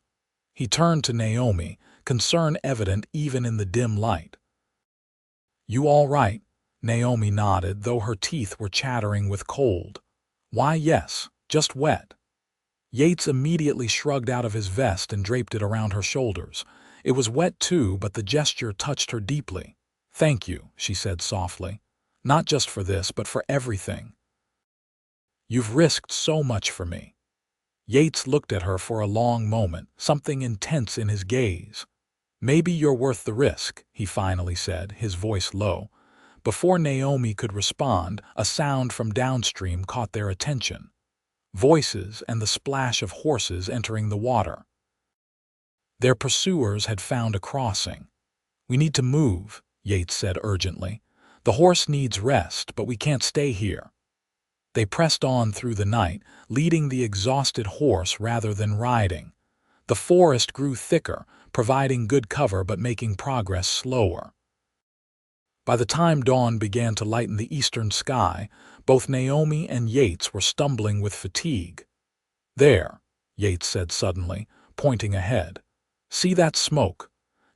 He turned to Naomi, concern evident even in the dim light. "You all right?" Naomi nodded, though her teeth were chattering with cold. "Why, yes, just wet." Yates immediately shrugged out of his vest and draped it around her shoulders. It was wet too, but the gesture touched her deeply. "Thank you," she said softly. "Not just for this, but for everything. You've risked so much for me." Yates looked at her for a long moment, something intense in his gaze. "Maybe you're worth the risk," he finally said, his voice low. Before Naomi could respond, a sound from downstream caught their attention. Voices and the splash of horses entering the water. Their pursuers had found a crossing. "We need to move," Yates said urgently. "The horse needs rest, but we can't stay here." They pressed on through the night, leading the exhausted horse rather than riding. The forest grew thicker, providing good cover but making progress slower. By the time dawn began to lighten the eastern sky, both Naomi and Yates were stumbling with fatigue. "There," Yates said suddenly, pointing ahead. "See that smoke?"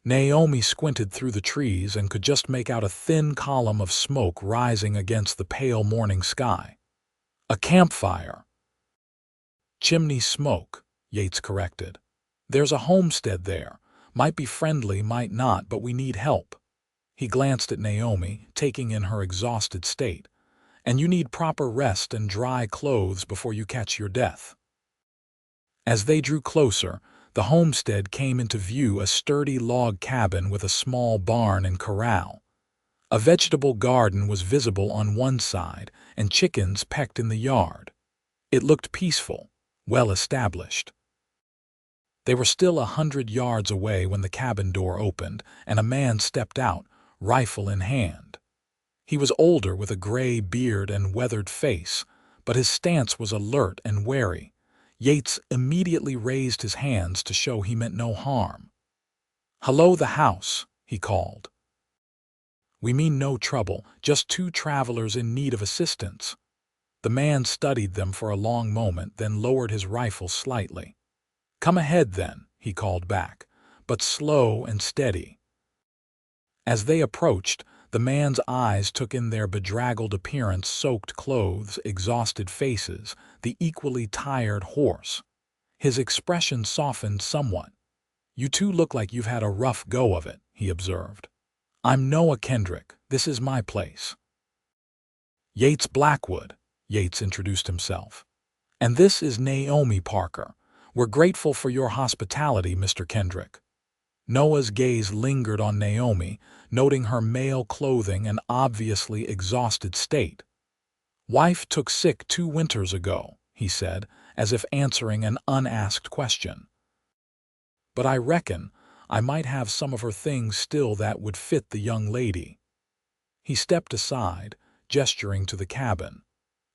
Naomi squinted through the trees and could just make out a thin column of smoke rising against the pale morning sky. "A campfire." "Chimney smoke," Yates corrected. "There's a homestead there. Might be friendly, might not, but we need help." He glanced at Naomi, taking in her exhausted state. "And you need proper rest and dry clothes before you catch your death." As they drew closer, the homestead came into view, a sturdy log cabin with a small barn and corral. A vegetable garden was visible on one side, and chickens pecked in the yard. It looked peaceful, well established. They were still 100 yards away when the cabin door opened, and a man stepped out, rifle in hand. He was older, with a gray beard and weathered face, but his stance was alert and wary. Yates immediately raised his hands to show he meant no harm. "Hello, the house," he called. "We mean no trouble, just two travelers in need of assistance." The man studied them for a long moment, then lowered his rifle slightly. "Come ahead, then," he called back, but slow and steady. As they approached, the man's eyes took in their bedraggled appearance, soaked clothes, exhausted faces, the equally tired horse. His expression softened somewhat. "You two look like you've had a rough go of it," he observed. "I'm Noah Kendrick. This is my place." "Yates Blackwood," Yates introduced himself. "And this is Naomi Parker. We're grateful for your hospitality, Mr. Kendrick." Noah's gaze lingered on Naomi, noting her male clothing and obviously exhausted state. "Wife took sick 2 winters ago," he said, as if answering an unasked question. "But I reckon I might have some of her things still that would fit the young lady." He stepped aside, gesturing to the cabin.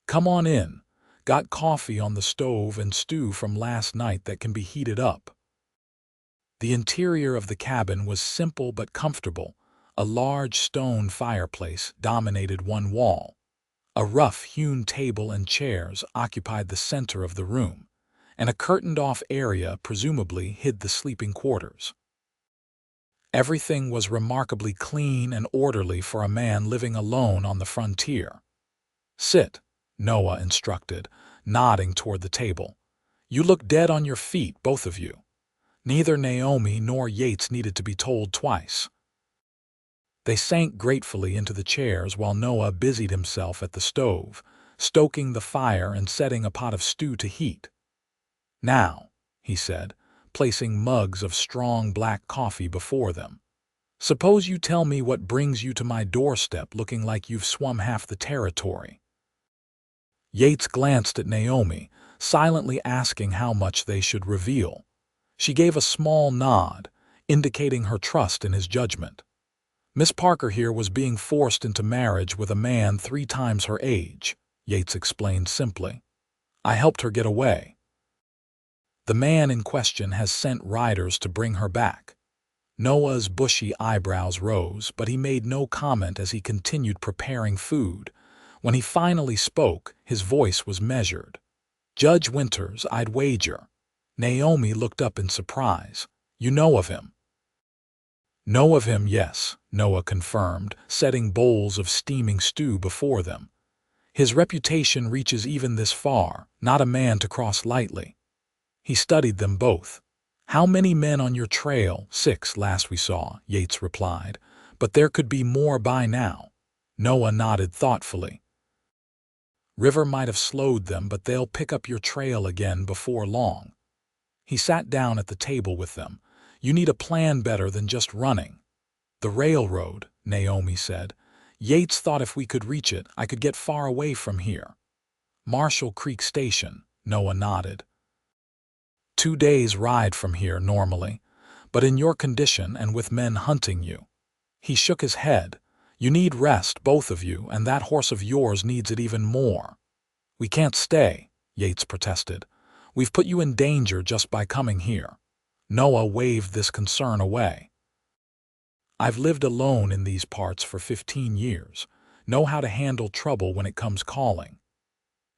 "Come on in. Got coffee on the stove and stew from last night that can be heated up." The interior of the cabin was simple but comfortable. A large stone fireplace dominated one wall. A rough-hewn table and chairs occupied the center of the room, and a curtained-off area presumably hid the sleeping quarters. Everything was remarkably clean and orderly for a man living alone on the frontier. "Sit," Noah instructed, nodding toward the table. "You look dead on your feet, both of you." Neither Naomi nor Yates needed to be told twice. They sank gratefully into the chairs while Noah busied himself at the stove, stoking the fire and setting a pot of stew to heat. "Now," he said, placing mugs of strong black coffee before them, "suppose you tell me what brings you to my doorstep looking like you've swum half the territory." Yates glanced at Naomi, silently asking how much they should reveal. She gave a small nod, indicating her trust in his judgment. "Miss Parker here was being forced into marriage with a man 3 times her age," Yates explained simply. "I helped her get away. The man in question has sent riders to bring her back." Noah's bushy eyebrows rose, but he made no comment as he continued preparing food. When he finally spoke, his voice was measured. "Judge Winters, I'd wager." Naomi looked up in surprise. "You know of him?" "Know of him, yes," Noah confirmed, setting bowls of steaming stew before them. "His reputation reaches even this far, not a man to cross lightly." He studied them both. "How many men on your trail?" "6 last we saw," Yates replied, "but there could be more by now." Noah nodded thoughtfully. "River might have slowed them, but they'll pick up your trail again before long." He sat down at the table with them. "You need a plan better than just running." "The railroad," Naomi said. "Yates thought if we could reach it, I could get far away from here." "Marshall Creek Station," Noah nodded. 2 days' ride from here normally, but in your condition and with men hunting you." He shook his head. "You need rest, both of you, and that horse of yours needs it even more." "We can't stay," Yates protested. "We've put you in danger just by coming here." Noah waved this concern away. "I've lived alone in these parts for 15 years. Know how to handle trouble when it comes calling."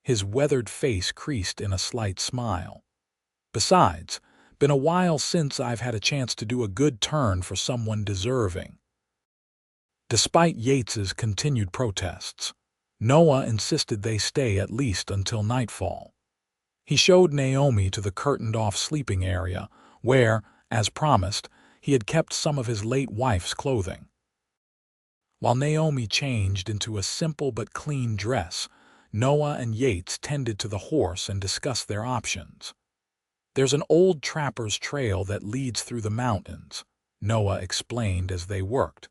His weathered face creased in a slight smile. "Besides, been a while since I've had a chance to do a good turn for someone deserving." Despite Yates's continued protests, Noah insisted they stay at least until nightfall. He showed Naomi to the curtained-off sleeping area, where, as promised, he had kept some of his late wife's clothing. While Naomi changed into a simple but clean dress, Noah and Yates tended to the horse and discussed their options. "There's an old trapper's trail that leads through the mountains," Noah explained as they worked.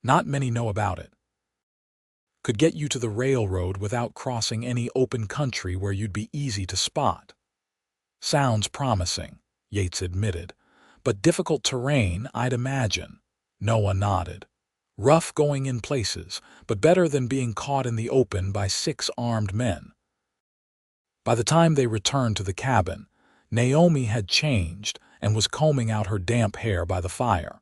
"Not many know about it. Could get you to the railroad without crossing any open country where you'd be easy to spot." "Sounds promising," Yates admitted. "But difficult terrain, I'd imagine." Noah nodded. "Rough going in places, but better than being caught in the open by 6 armed men." By the time they returned to the cabin, Naomi had changed and was combing out her damp hair by the fire.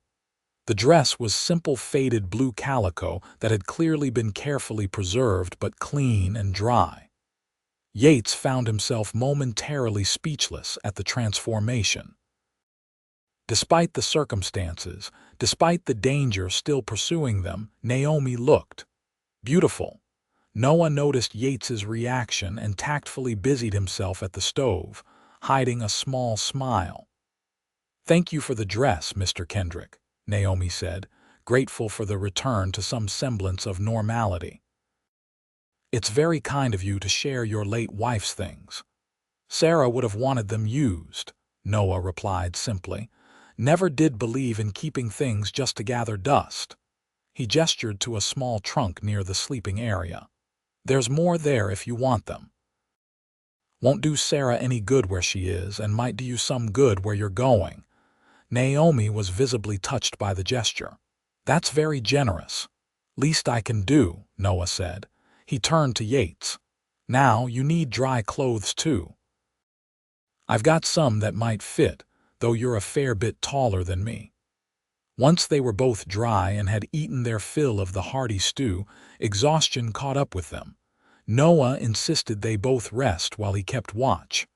The dress was simple faded blue calico that had clearly been carefully preserved but clean and dry. Yates found himself momentarily speechless at the transformation. Despite the circumstances, despite the danger still pursuing them, Naomi looked beautiful. Noah noticed Yates's reaction and tactfully busied himself at the stove, hiding a small smile. "Thank you for the dress, Mr. Kendrick," Naomi said, grateful for the return to some semblance of normality. "It's very kind of you to share your late wife's things." "Sarah would have wanted them used," Noah replied simply. "Never did believe in keeping things just to gather dust." He gestured to a small trunk near the sleeping area. There's more there if you want them. Won't do Sarah any good where she is and might do you some good where you're going." Naomi was visibly touched by the gesture. "That's very generous." "Least I can do," Noah said. He turned to Yates. "Now, you need dry clothes too. I've got some that might fit, though you're a fair bit taller than me." Once they were both dry and had eaten their fill of the hearty stew, exhaustion caught up with them. Noah insisted they both rest while he kept watch.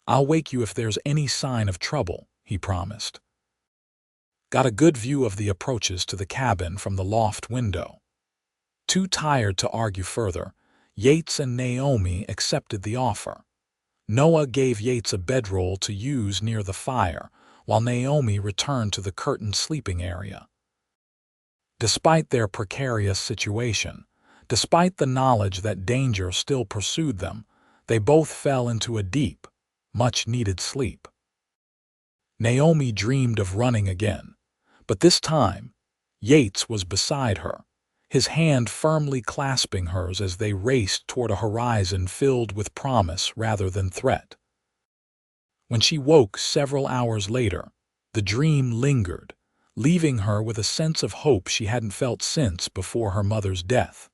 "I'll wake you if there's any sign of trouble," he promised. Got a good view of the approaches to the cabin from the loft window. Too tired to argue further, Yates and Naomi accepted the offer. Noah gave Yates a bedroll to use near the fire, while Naomi returned to the curtained sleeping area. Despite their precarious situation, despite the knowledge that danger still pursued them, they both fell into a deep, much-needed sleep. Naomi dreamed of running again, but this time, Yates was beside her, his hand firmly clasping hers as they raced toward a horizon filled with promise rather than threat. When she woke several hours later, the dream lingered, leaving her with a sense of hope she hadn't felt since before her mother's death.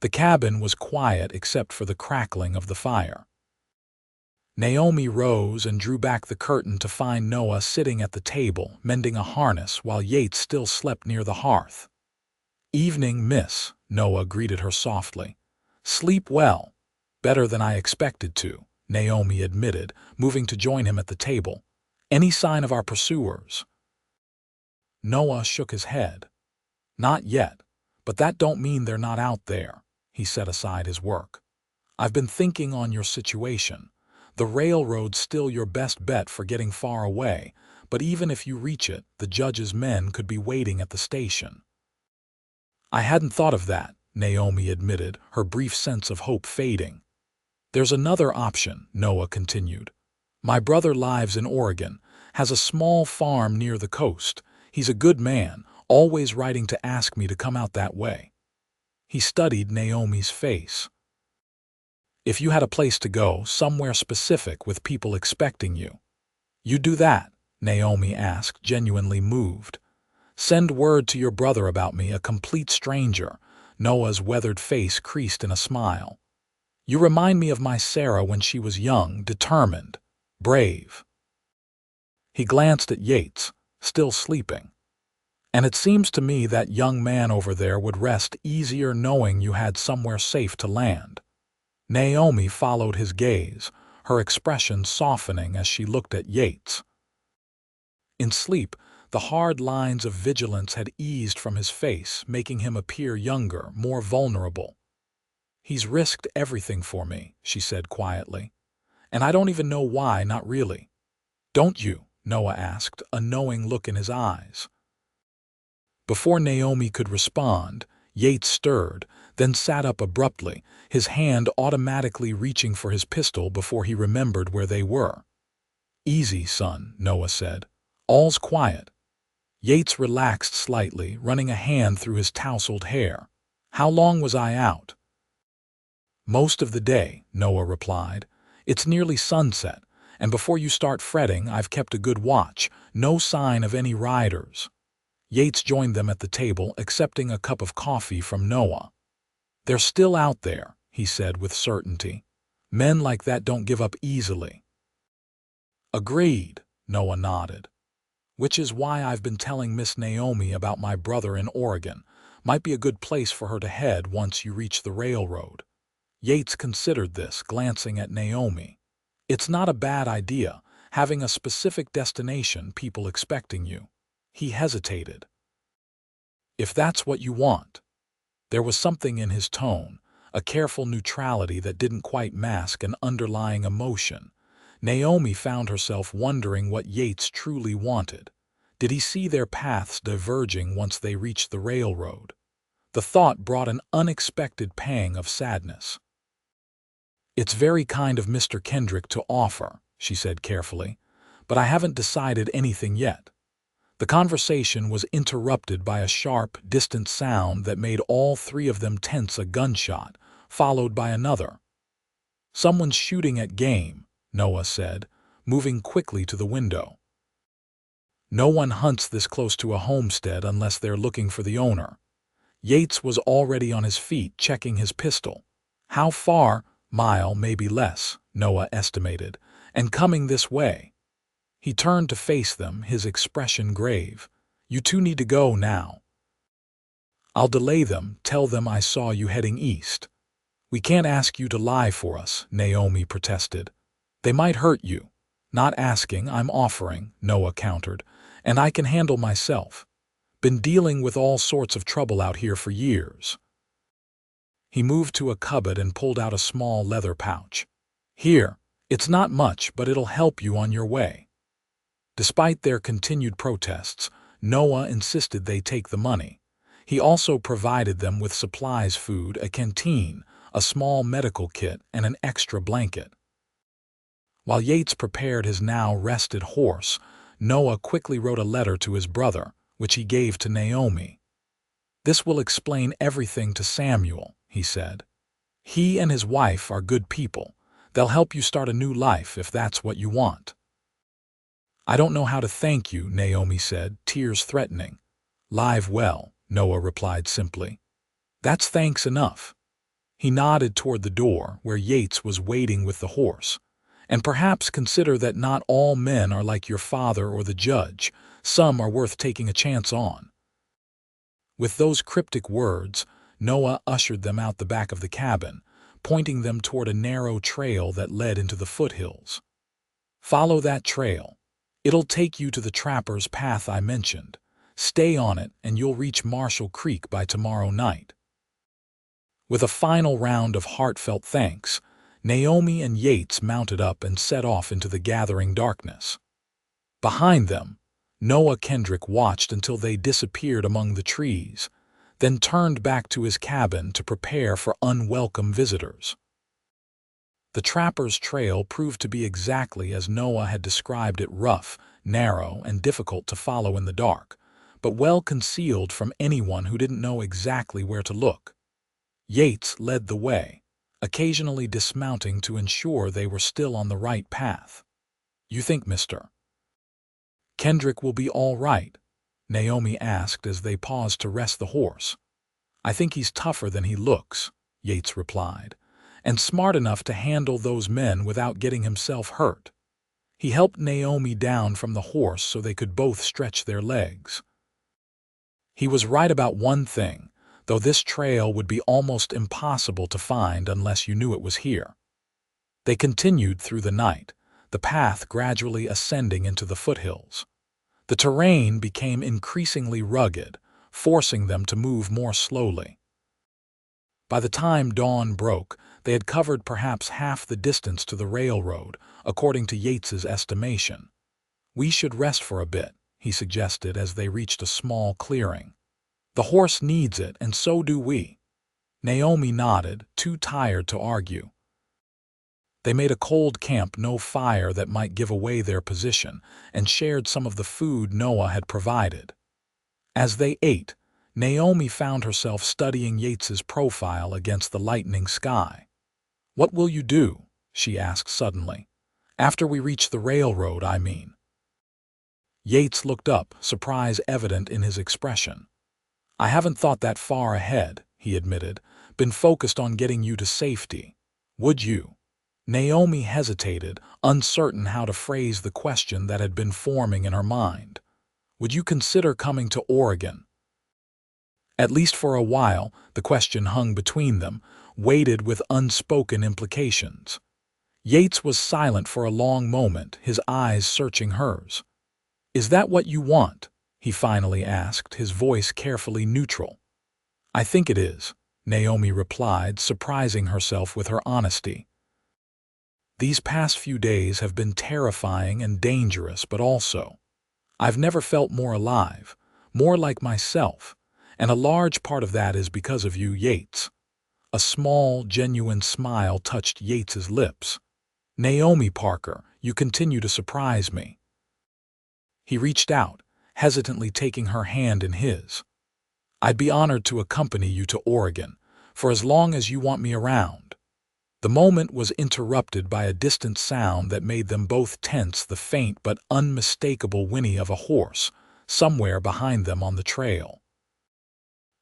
The cabin was quiet except for the crackling of the fire. Naomi rose and drew back the curtain to find Noah sitting at the table, mending a harness while Yates still slept near the hearth. "Evening, miss," Noah greeted her softly. "Sleep well." "Better than I expected to," Naomi admitted, moving to join him at the table. "Any sign of our pursuers?" Noah shook his head. "Not yet, but that don't mean they're not out there," he set aside his work. "I've been thinking on your situation. The railroad's still your best bet for getting far away, but even if you reach it, the judge's men could be waiting at the station." "I hadn't thought of that," Naomi admitted, her brief sense of hope fading. "There's another option," Noah continued. "My brother lives in Oregon, has a small farm near the coast. He's a good man, always writing to ask me to come out that way." He studied Naomi's face. "If you had a place to go, somewhere specific with people expecting you, you do that?" Naomi asked, genuinely moved. "Send word to your brother about me, a complete stranger." Noah's weathered face creased in a smile. "You remind me of my Sarah when she was young, determined, brave." He glanced at Yates, still sleeping. "And it seems to me that young man over there would rest easier knowing you had somewhere safe to land." Naomi followed his gaze, her expression softening as she looked at Yates. In sleep, the hard lines of vigilance had eased from his face, making him appear younger, more vulnerable. "He's risked everything for me," she said quietly. "And I don't even know why, not really." "Don't you?" Noah asked, a knowing look in his eyes. Before Naomi could respond, Yates stirred, then sat up abruptly, his hand automatically reaching for his pistol before he remembered where they were. "Easy, son," Noah said. "All's quiet." Yates relaxed slightly, running a hand through his tousled hair. "How long was I out?" "Most of the day," Noah replied. "It's nearly sunset, and before you start fretting, I've kept a good watch. No sign of any riders." Yates joined them at the table, accepting a cup of coffee from Noah. "They're still out there," he said with certainty. "Men like that don't give up easily." "Agreed," Noah nodded. "Which is why I've been telling Miss Naomi about my brother in Oregon. Might be a good place for her to head once you reach the railroad." Yates considered this, glancing at Naomi. "It's not a bad idea, having a specific destination, people expecting you." He hesitated. "If that's what you want." There was something in his tone, a careful neutrality that didn't quite mask an underlying emotion. Naomi found herself wondering what Yates truly wanted. Did he see their paths diverging once they reached the railroad? The thought brought an unexpected pang of sadness. "It's very kind of Mr. Kendrick to offer," she said carefully, "but I haven't decided anything yet." The conversation was interrupted by a sharp, distant sound that made all three of them tense. A gunshot, followed by another. "Someone's shooting at game," Noah said, moving quickly to the window. "No one hunts this close to a homestead unless they're looking for the owner." Yates was already on his feet, checking his pistol. "How far?" "Mile, maybe less," Noah estimated, "and coming this way." He turned to face them, his expression grave. "You two need to go now." "I'll delay them, tell them I saw you heading east." "We can't ask you to lie for us," Naomi protested. "They might hurt you." "Not asking, I'm offering," Noah countered, "and I can handle myself. Been dealing with all sorts of trouble out here for years." He moved to a cupboard and pulled out a small leather pouch. "Here, it's not much, but it'll help you on your way." Despite their continued protests, Noah insisted they take the money. He also provided them with supplies: food, a canteen, a small medical kit, and an extra blanket. While Yates prepared his now rested horse, Noah quickly wrote a letter to his brother, which he gave to Naomi. "This will explain everything to Samuel," he said. "He and his wife are good people. They'll help you start a new life if that's what you want." "I don't know how to thank you," Naomi said, tears threatening. "Live well," Noah replied simply. "That's thanks enough." He nodded toward the door, where Yates was waiting with the horse. "And perhaps consider that not all men are like your father or the judge. Some are worth taking a chance on." With those cryptic words, Noah ushered them out the back of the cabin, pointing them toward a narrow trail that led into the foothills. "Follow that trail. It'll take you to the trapper's path I mentioned. Stay on it and you'll reach Marshall Creek by tomorrow night." With a final round of heartfelt thanks, Naomi and Yates mounted up and set off into the gathering darkness. Behind them, Noah Kendrick watched until they disappeared among the trees, then turned back to his cabin to prepare for unwelcome visitors. The trapper's trail proved to be exactly as Noah had described it: rough, narrow, and difficult to follow in the dark, but well concealed from anyone who didn't know exactly where to look. Yates led the way, occasionally dismounting to ensure they were still on the right path. "You think Mr. Kendrick will be all right?" Naomi asked as they paused to rest the horse. "I think he's tougher than he looks," Yates replied, "and smart enough to handle those men without getting himself hurt." He helped Naomi down from the horse so they could both stretch their legs. He was right about one thing, though this trail would be almost impossible to find unless you knew it was here. They continued through the night, the path gradually ascending into the foothills. The terrain became increasingly rugged, forcing them to move more slowly. By the time dawn broke, they had covered perhaps half the distance to the railroad, according to Yates's estimation. "We should rest for a bit," he suggested as they reached a small clearing. "The horse needs it, and so do we." Naomi nodded, too tired to argue. They made a cold camp, no fire that might give away their position, and shared some of the food Noah had provided. As they ate, Naomi found herself studying Yates's profile against the lightening sky. "What will you do?" she asked suddenly. "After we reach the railroad, I mean." Yates looked up, surprise evident in his expression. "I haven't thought that far ahead," he admitted. "Been focused on getting you to safety." "Would you?" Naomi hesitated, uncertain how to phrase the question that had been forming in her mind. "Would you consider coming to Oregon?" At least for a while, the question hung between them, weighted with unspoken implications. Yates was silent for a long moment, his eyes searching hers. "Is that what you want?" he finally asked, his voice carefully neutral. "I think it is," Naomi replied, surprising herself with her honesty. "These past few days have been terrifying and dangerous, but also, I've never felt more alive, more like myself, and a large part of that is because of you, Yates." A small, genuine smile touched Yates's lips. "Naomi Parker, you continue to surprise me." He reached out, hesitantly taking her hand in his. "I'd be honored to accompany you to Oregon. for as long as you want me around." The moment was interrupted by a distant sound that made them both tense, the faint but unmistakable whinny of a horse, somewhere behind them on the trail.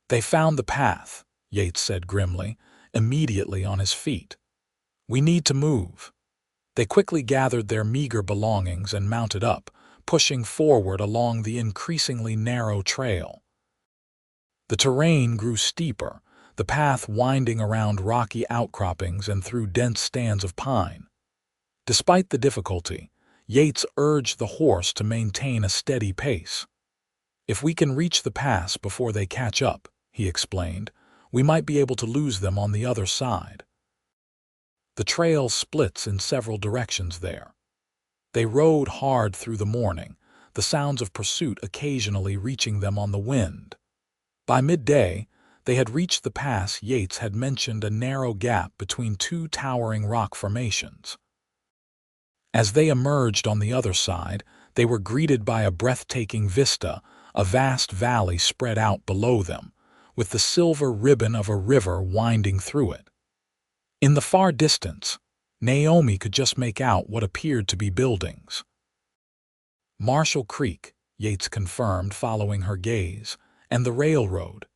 "They found the path," Yates said grimly, immediately on his feet. "We need to move." They quickly gathered their meager belongings and mounted up, pushing forward along the increasingly narrow trail. The terrain grew steeper, the path winding around rocky outcroppings and through dense stands of pine. Despite the difficulty, Yates urged the horse to maintain a steady pace. "If we can reach the pass before they catch up," he explained, "we might be able to lose them on the other side." The trail splits in several directions there. They rode hard through the morning, the sounds of pursuit occasionally reaching them on the wind. By midday, they had reached the pass Yates had mentioned, a narrow gap between two towering rock formations. As they emerged on the other side, they were greeted by a breathtaking vista, a vast valley spread out below them, with the silver ribbon of a river winding through it. In the far distance, Naomi could just make out what appeared to be buildings. "Marshall Creek," Yates confirmed, following her gaze, "and the railroad.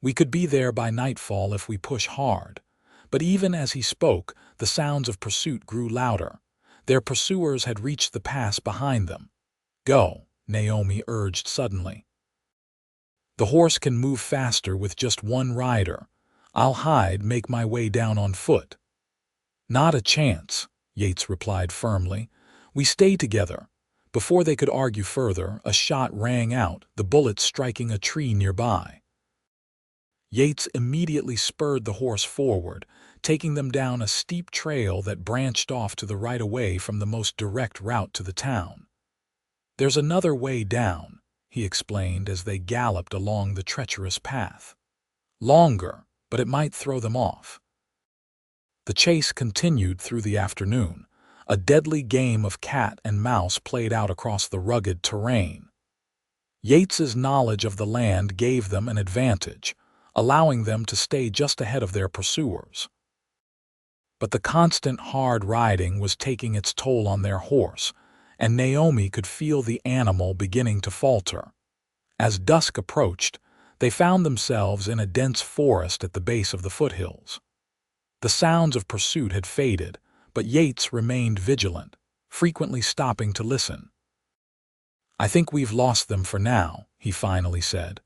We could be there by nightfall if we push hard." But even as he spoke, the sounds of pursuit grew louder. Their pursuers had reached the pass behind them. "Go," Naomi urged suddenly. "The horse can move faster with just one rider. I'll hide, make my way down on foot." "Not a chance," Yates replied firmly. "We stay together." Before they could argue further, a shot rang out, the bullet striking a tree nearby. Yates immediately spurred the horse forward, taking them down a steep trail that branched off to the right away from the most direct route to the town. "There's another way down," he explained as they galloped along the treacherous path. "Longer, but it might throw them off." The chase continued through the afternoon. A deadly game of cat and mouse played out across the rugged terrain. Yates's knowledge of the land gave them an advantage, allowing them to stay just ahead of their pursuers. But the constant hard riding was taking its toll on their horse, and Naomi could feel the animal beginning to falter. As dusk approached, they found themselves in a dense forest at the base of the foothills. The sounds of pursuit had faded, but Yates remained vigilant, frequently stopping to listen. "I think we've lost them for now," he finally said.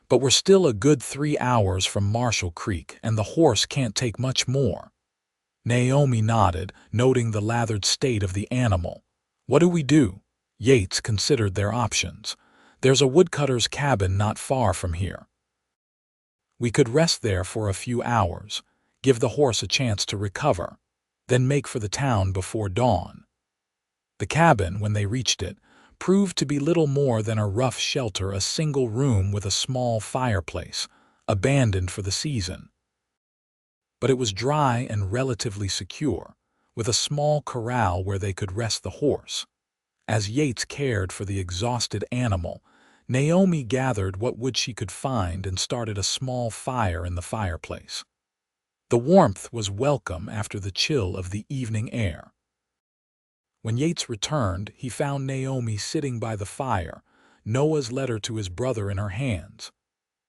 "But we're still a good 3 hours from Marshall Creek, and the horse can't take much more." Naomi nodded, noting the lathered state of the animal. "What do we do?" Yates considered their options. "There's a woodcutter's cabin not far from here. We could rest there for a few hours, give the horse a chance to recover, then make for the town before dawn." The cabin, when they reached it, proved to be little more than a rough shelter, a single room with a small fireplace, abandoned for the season. But it was dry and relatively secure, with a small corral where they could rest the horse. As Yates cared for the exhausted animal, Naomi gathered what wood she could find and started a small fire in the fireplace. The warmth was welcome after the chill of the evening air. When Yates returned, he found Naomi sitting by the fire, Noah's letter to his brother in her hands.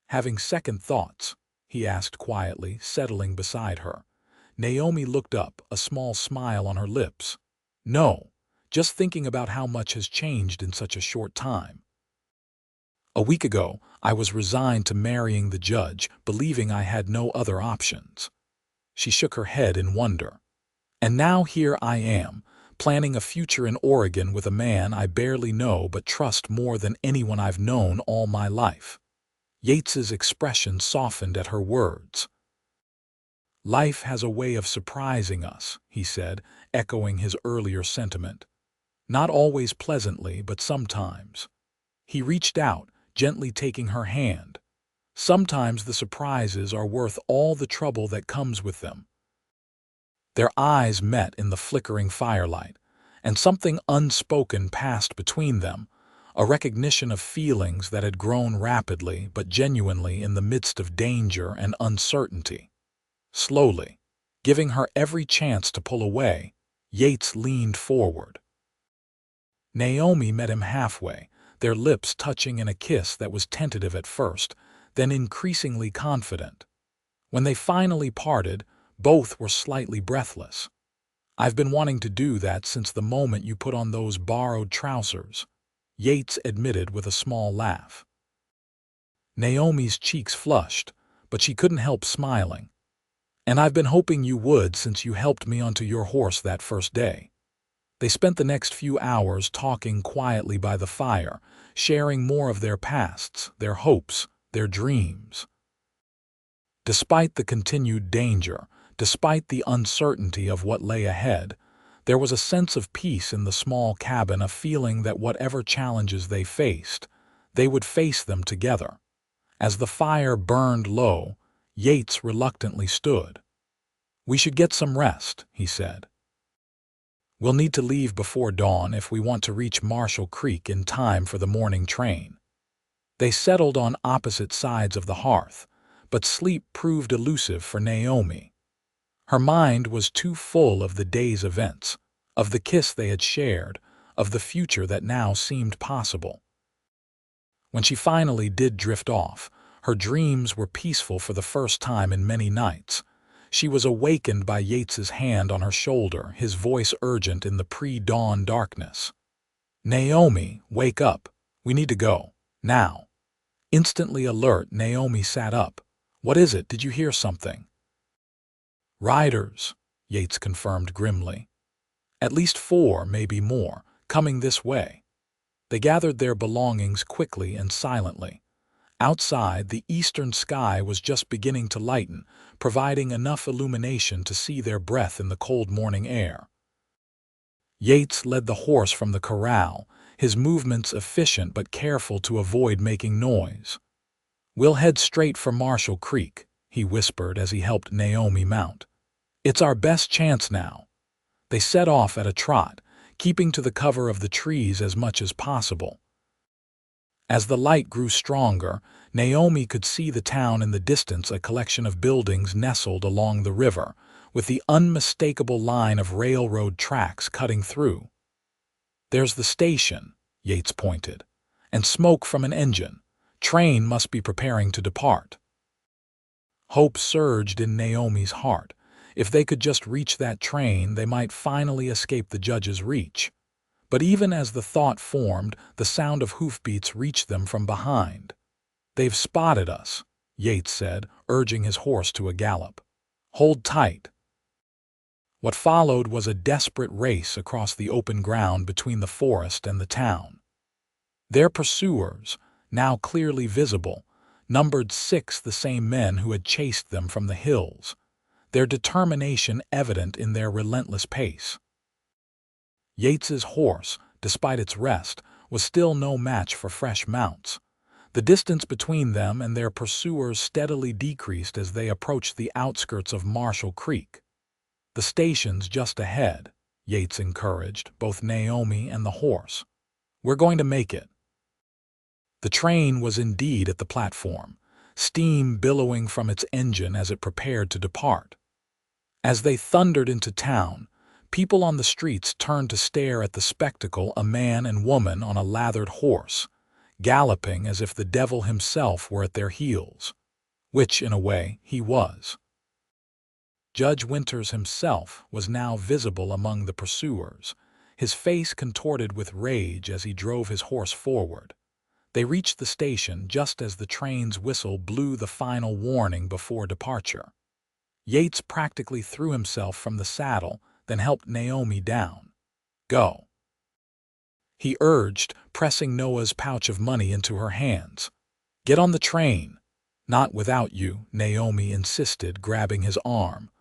"Having second thoughts?" he asked quietly, settling beside her. Naomi looked up, a small smile on her lips. "No, just thinking about how much has changed in such a short time. A week ago, I was resigned to marrying the judge, believing I had no other options." She shook her head in wonder. "And now here I am, planning a future in Oregon with a man I barely know but trust more than anyone I've known all my life." Yates's expression softened at her words. "Life has a way of surprising us," he said, echoing his earlier sentiment. "Not always pleasantly, but sometimes." He reached out, gently taking her hand. "Sometimes the surprises are worth all the trouble that comes with them." Their eyes met in the flickering firelight, and something unspoken passed between them, a recognition of feelings that had grown rapidly but genuinely in the midst of danger and uncertainty. Slowly, giving her every chance to pull away, Yates leaned forward. Naomi met him halfway, their lips touching in a kiss that was tentative at first, then increasingly confident. When they finally parted, both were slightly breathless. "I've been wanting to do that since the moment you put on those borrowed trousers," Yates admitted with a small laugh. Naomi's cheeks flushed, but she couldn't help smiling. "And I've been hoping you would since you helped me onto your horse that first day." They spent the next few hours talking quietly by the fire, sharing more of their pasts, their hopes, their dreams. Despite the continued danger, despite the uncertainty of what lay ahead, there was a sense of peace in the small cabin, a feeling that whatever challenges they faced, they would face them together. As the fire burned low, Yates reluctantly stood. "We should get some rest," he said. "We'll need to leave before dawn if we want to reach Marshall Creek in time for the morning train." They settled on opposite sides of the hearth, but sleep proved elusive for Naomi. Her mind was too full of the day's events, of the kiss they had shared, of the future that now seemed possible. When she finally did drift off, her dreams were peaceful for the first time in many nights. She was awakened by Yates's hand on her shoulder, his voice urgent in the pre-dawn darkness. "Naomi, wake up. We need to go. Now." Instantly alert, Naomi sat up. "What is it? Did you hear something?" "Riders," Yates confirmed grimly. "At least 4, maybe more, coming this way." They gathered their belongings quickly and silently. Outside, the eastern sky was just beginning to lighten, providing enough illumination to see their breath in the cold morning air. Yates led the horse from the corral, his movements efficient but careful to avoid making noise. "We'll head straight for Marshall Creek," he whispered as he helped Naomi mount. "It's our best chance now." They set off at a trot, keeping to the cover of the trees as much as possible. As the light grew stronger, Naomi could see the town in the distance, a collection of buildings nestled along the river, with the unmistakable line of railroad tracks cutting through. "There's the station," Yates pointed, "and smoke from an engine. Train must be preparing to depart." Hope surged in Naomi's heart. If they could just reach that train, they might finally escape the judge's reach. But even as the thought formed, the sound of hoofbeats reached them from behind. "They've spotted us," Yates said, urging his horse to a gallop. "Hold tight." What followed was a desperate race across the open ground between the forest and the town. Their pursuers, now clearly visible, numbered 6, the same men who had chased them from the hills, their determination evident in their relentless pace. Yates's horse, despite its rest, was still no match for fresh mounts. The distance between them and their pursuers steadily decreased as they approached the outskirts of Marshall Creek. "The station's just ahead," Yates encouraged both Naomi and the horse. "We're going to make it." The train was indeed at the platform, steam billowing from its engine as it prepared to depart. As they thundered into town, people on the streets turned to stare at the spectacle, a man and woman on a lathered horse, galloping as if the devil himself were at their heels, which, in a way, he was. Judge Winters himself was now visible among the pursuers, his face contorted with rage as he drove his horse forward. They reached the station just as the train's whistle blew the final warning before departure. Yates practically threw himself from the saddle, then helped Naomi down. "Go," he urged, pressing Noah's pouch of money into her hands. "Get on the train." "Not without you," Naomi insisted, grabbing his arm.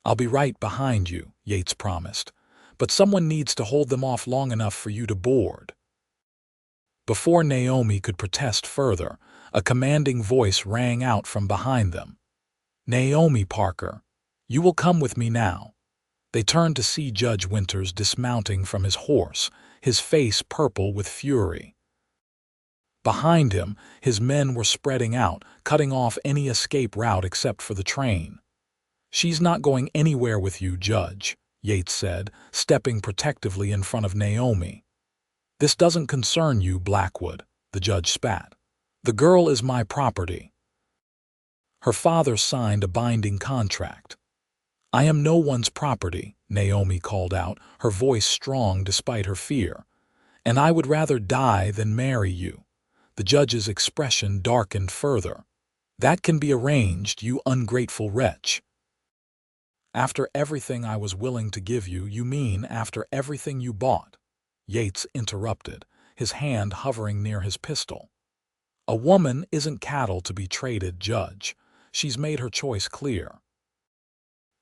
"I'll be right behind you," Yates promised, "but someone needs to hold them off long enough for you to board." Before Naomi could protest further, a commanding voice rang out from behind them. "Naomi Parker, you will come with me now." They turned to see Judge Winters dismounting from his horse, his face purple with fury. Behind him, his men were spreading out, cutting off any escape route except for the train. "She's not going anywhere with you, Judge," Yates said, stepping protectively in front of Naomi. "This doesn't concern you, Blackwood," the judge spat. "The girl is my property." Her father signed a binding contract. "I am no one's property," Naomi called out, her voice strong despite her fear. "And I would rather die than marry you." The judge's expression darkened further. "That can be arranged, you ungrateful wretch." "After everything I was willing to give you, you mean after everything you bought?" Yates interrupted, his hand hovering near his pistol. "A woman isn't cattle to be traded, Judge. She's made her choice clear."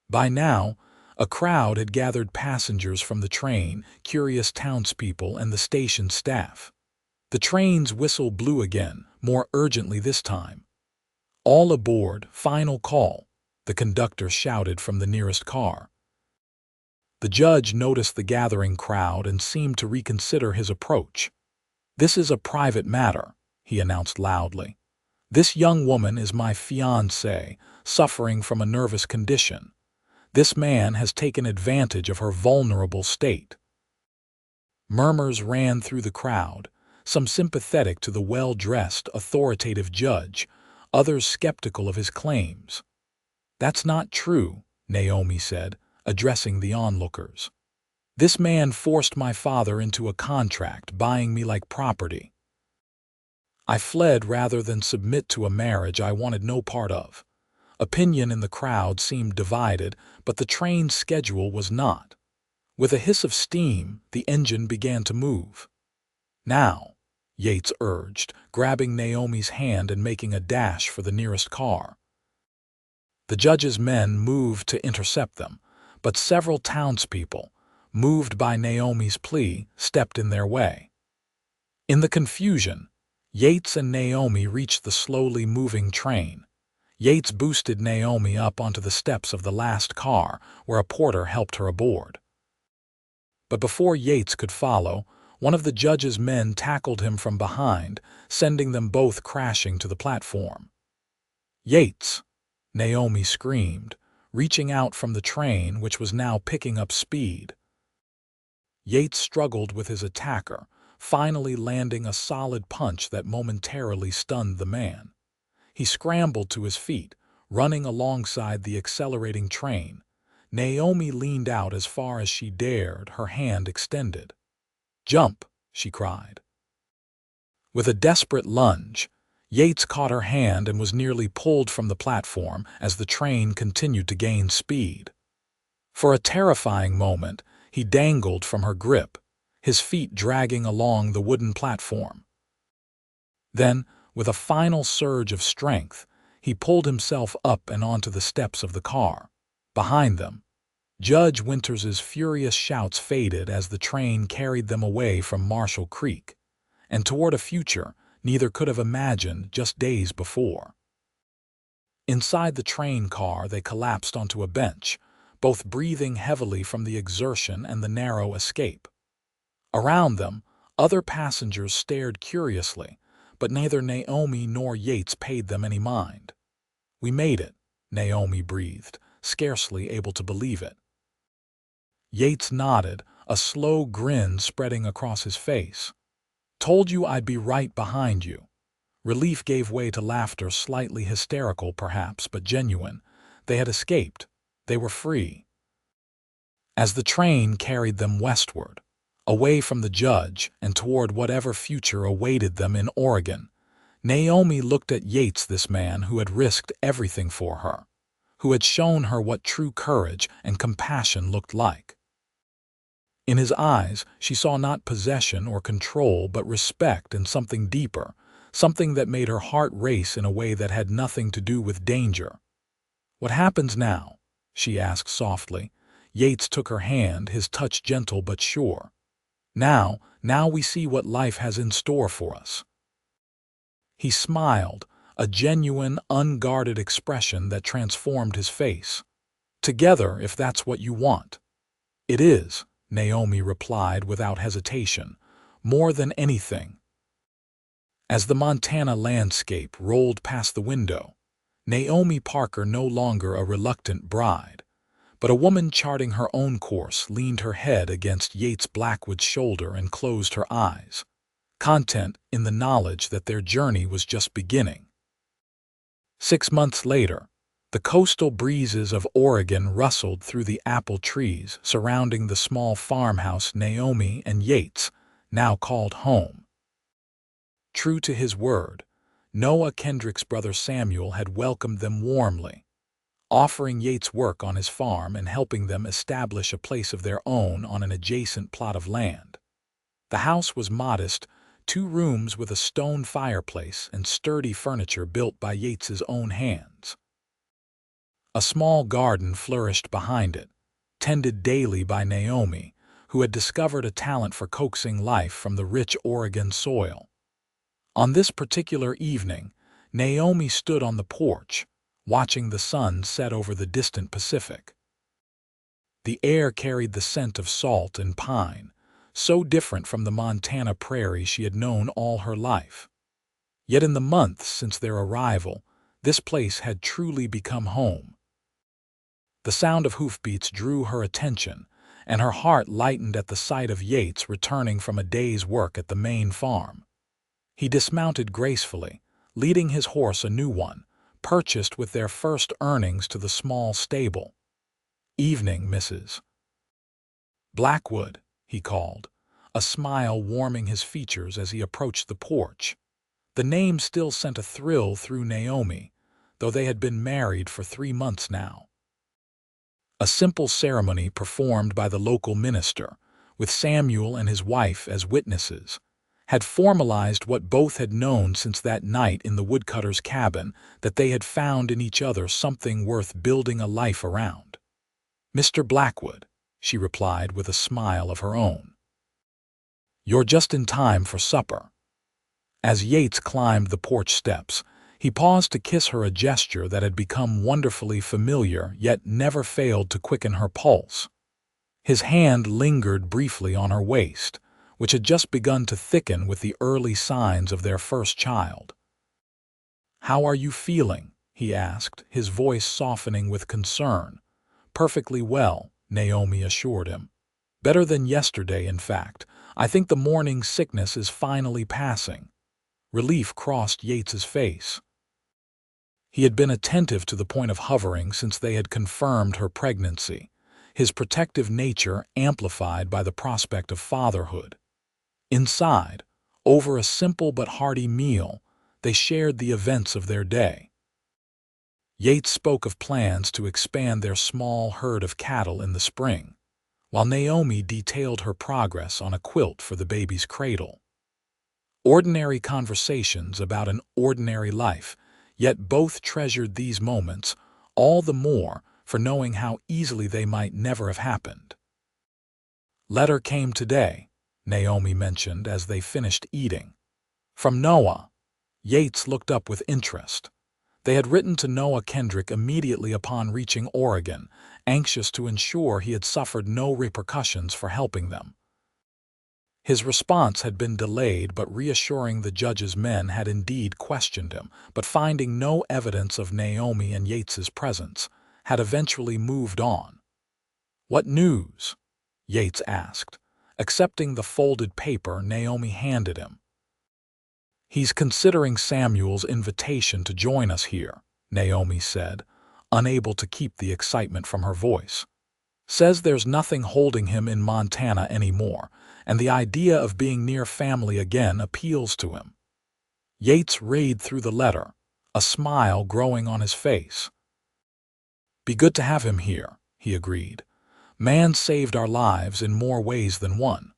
By now, a crowd had gathered, passengers from the train, curious townspeople, and the station staff. The train's whistle blew again, more urgently this time. "All aboard, final call," the conductor shouted from the nearest car. The judge noticed the gathering crowd and seemed to reconsider his approach. "This is a private matter," he announced loudly. "This young woman is my fiancée, suffering from a nervous condition. This man has taken advantage of her vulnerable state." Murmurs ran through the crowd, some sympathetic to the well-dressed, authoritative judge, others skeptical of his claims. "That's not true," Naomi said, addressing the onlookers. "This man forced my father into a contract, buying me like property. I fled rather than submit to a marriage I wanted no part of." Opinion in the crowd seemed divided, but the train's schedule was not. With a hiss of steam, the engine began to move. "Now," Yates urged, grabbing Naomi's hand and making a dash for the nearest car. The judge's men moved to intercept them, but several townspeople, moved by Naomi's plea, stepped in their way. In the confusion, Yates and Naomi reached the slowly moving train. Yates boosted Naomi up onto the steps of the last car, where a porter helped her aboard. But before Yates could follow, one of the judge's men tackled him from behind, sending them both crashing to the platform. "Yates!" Naomi screamed, reaching out from the train, which was now picking up speed. Yates struggled with his attacker, finally landing a solid punch that momentarily stunned the man. He scrambled to his feet, running alongside the accelerating train. Naomi leaned out as far as she dared, her hand extended. "Jump!" she cried. With a desperate lunge, Yates caught her hand and was nearly pulled from the platform as the train continued to gain speed. For a terrifying moment, he dangled from her grip, his feet dragging along the wooden platform. Then, with a final surge of strength, he pulled himself up and onto the steps of the car. Behind them, Judge Winters's furious shouts faded as the train carried them away from Marshall Creek, and toward a future neither could have imagined just days before. Inside the train car, they collapsed onto a bench, both breathing heavily from the exertion and the narrow escape. Around them, other passengers stared curiously, but neither Naomi nor Yates paid them any mind. "We made it," Naomi breathed, scarcely able to believe it. Yates nodded, a slow grin spreading across his face. "Told you I'd be right behind you." Relief gave way to laughter, slightly hysterical perhaps, but genuine. They had escaped. They were free. As the train carried them westward, away from the judge and toward whatever future awaited them in Oregon, Naomi looked at Yates, this man who had risked everything for her, who had shown her what true courage and compassion looked like. In his eyes, she saw not possession or control, but respect and something deeper, something that made her heart race in a way that had nothing to do with danger. "What happens now?" she asked softly. Yates took her hand, his touch gentle but sure. Now we see what life has in store for us." He smiled, a genuine, unguarded expression that transformed his face. "Together, if that's what you want." "It is," Naomi replied without hesitation, "more than anything." As the Montana landscape rolled past the window, Naomi Parker, no longer a reluctant bride, but a woman charting her own course, leaned her head against Yates Blackwood's shoulder and closed her eyes, content in the knowledge that their journey was just beginning. 6 months later, the coastal breezes of Oregon rustled through the apple trees surrounding the small farmhouse Naomi and Yates now called home. True to his word, Noah Kendrick's brother Samuel had welcomed them warmly, offering Yates work on his farm and helping them establish a place of their own on an adjacent plot of land. The house was modest, 2 rooms with a stone fireplace and sturdy furniture built by Yates's own hands. A small garden flourished behind it, tended daily by Naomi, who had discovered a talent for coaxing life from the rich Oregon soil. On this particular evening, Naomi stood on the porch, watching the sun set over the distant Pacific. The air carried the scent of salt and pine, so different from the Montana prairie she had known all her life. Yet in the months since their arrival, this place had truly become home. The sound of hoofbeats drew her attention, and her heart lightened at the sight of Yates returning from a day's work at the main farm. He dismounted gracefully, leading his horse, a new one, purchased with their first earnings, to the small stable. "Evening, Mrs. Blackwood," he called, a smile warming his features as he approached the porch. The name still sent a thrill through Naomi, though they had been married for 3 months now. A simple ceremony performed by the local minister, with Samuel and his wife as witnesses, had formalized what both had known since that night in the woodcutter's cabin, that they had found in each other something worth building a life around. "Mr. Blackwood," she replied with a smile of her own. "You're just in time for supper." As Yates climbed the porch steps, he paused to kiss her, a gesture that had become wonderfully familiar yet never failed to quicken her pulse. His hand lingered briefly on her waist, which had just begun to thicken with the early signs of their first child. "How are you feeling?" he asked, his voice softening with concern. "Perfectly well," Naomi assured him. "Better than yesterday, in fact. I think the morning sickness is finally passing." Relief crossed Yates's face. He had been attentive to the point of hovering since they had confirmed her pregnancy, his protective nature amplified by the prospect of fatherhood. Inside, over a simple but hearty meal, they shared the events of their day. Yates spoke of plans to expand their small herd of cattle in the spring, while Naomi detailed her progress on a quilt for the baby's cradle. Ordinary conversations about an ordinary life, yet both treasured these moments all the more for knowing how easily they might never have happened. "Letter came today," Naomi mentioned as they finished eating. "From Noah." Yates looked up with interest. They had written to Noah Kendrick immediately upon reaching Oregon, anxious to ensure he had suffered no repercussions for helping them. His response had been delayed, but reassuring. The judge's men had indeed questioned him, but finding no evidence of Naomi and Yates's presence, had eventually moved on. "What news?" Yates asked, accepting the folded paper Naomi handed him. "He's considering Samuel's invitation to join us here," Naomi said, unable to keep the excitement from her voice. "Says there's nothing holding him in Montana anymore, and the idea of being near family again appeals to him." Yates read through the letter, a smile growing on his face. "Be good to have him here," he agreed. "Man saved our lives in more ways than one."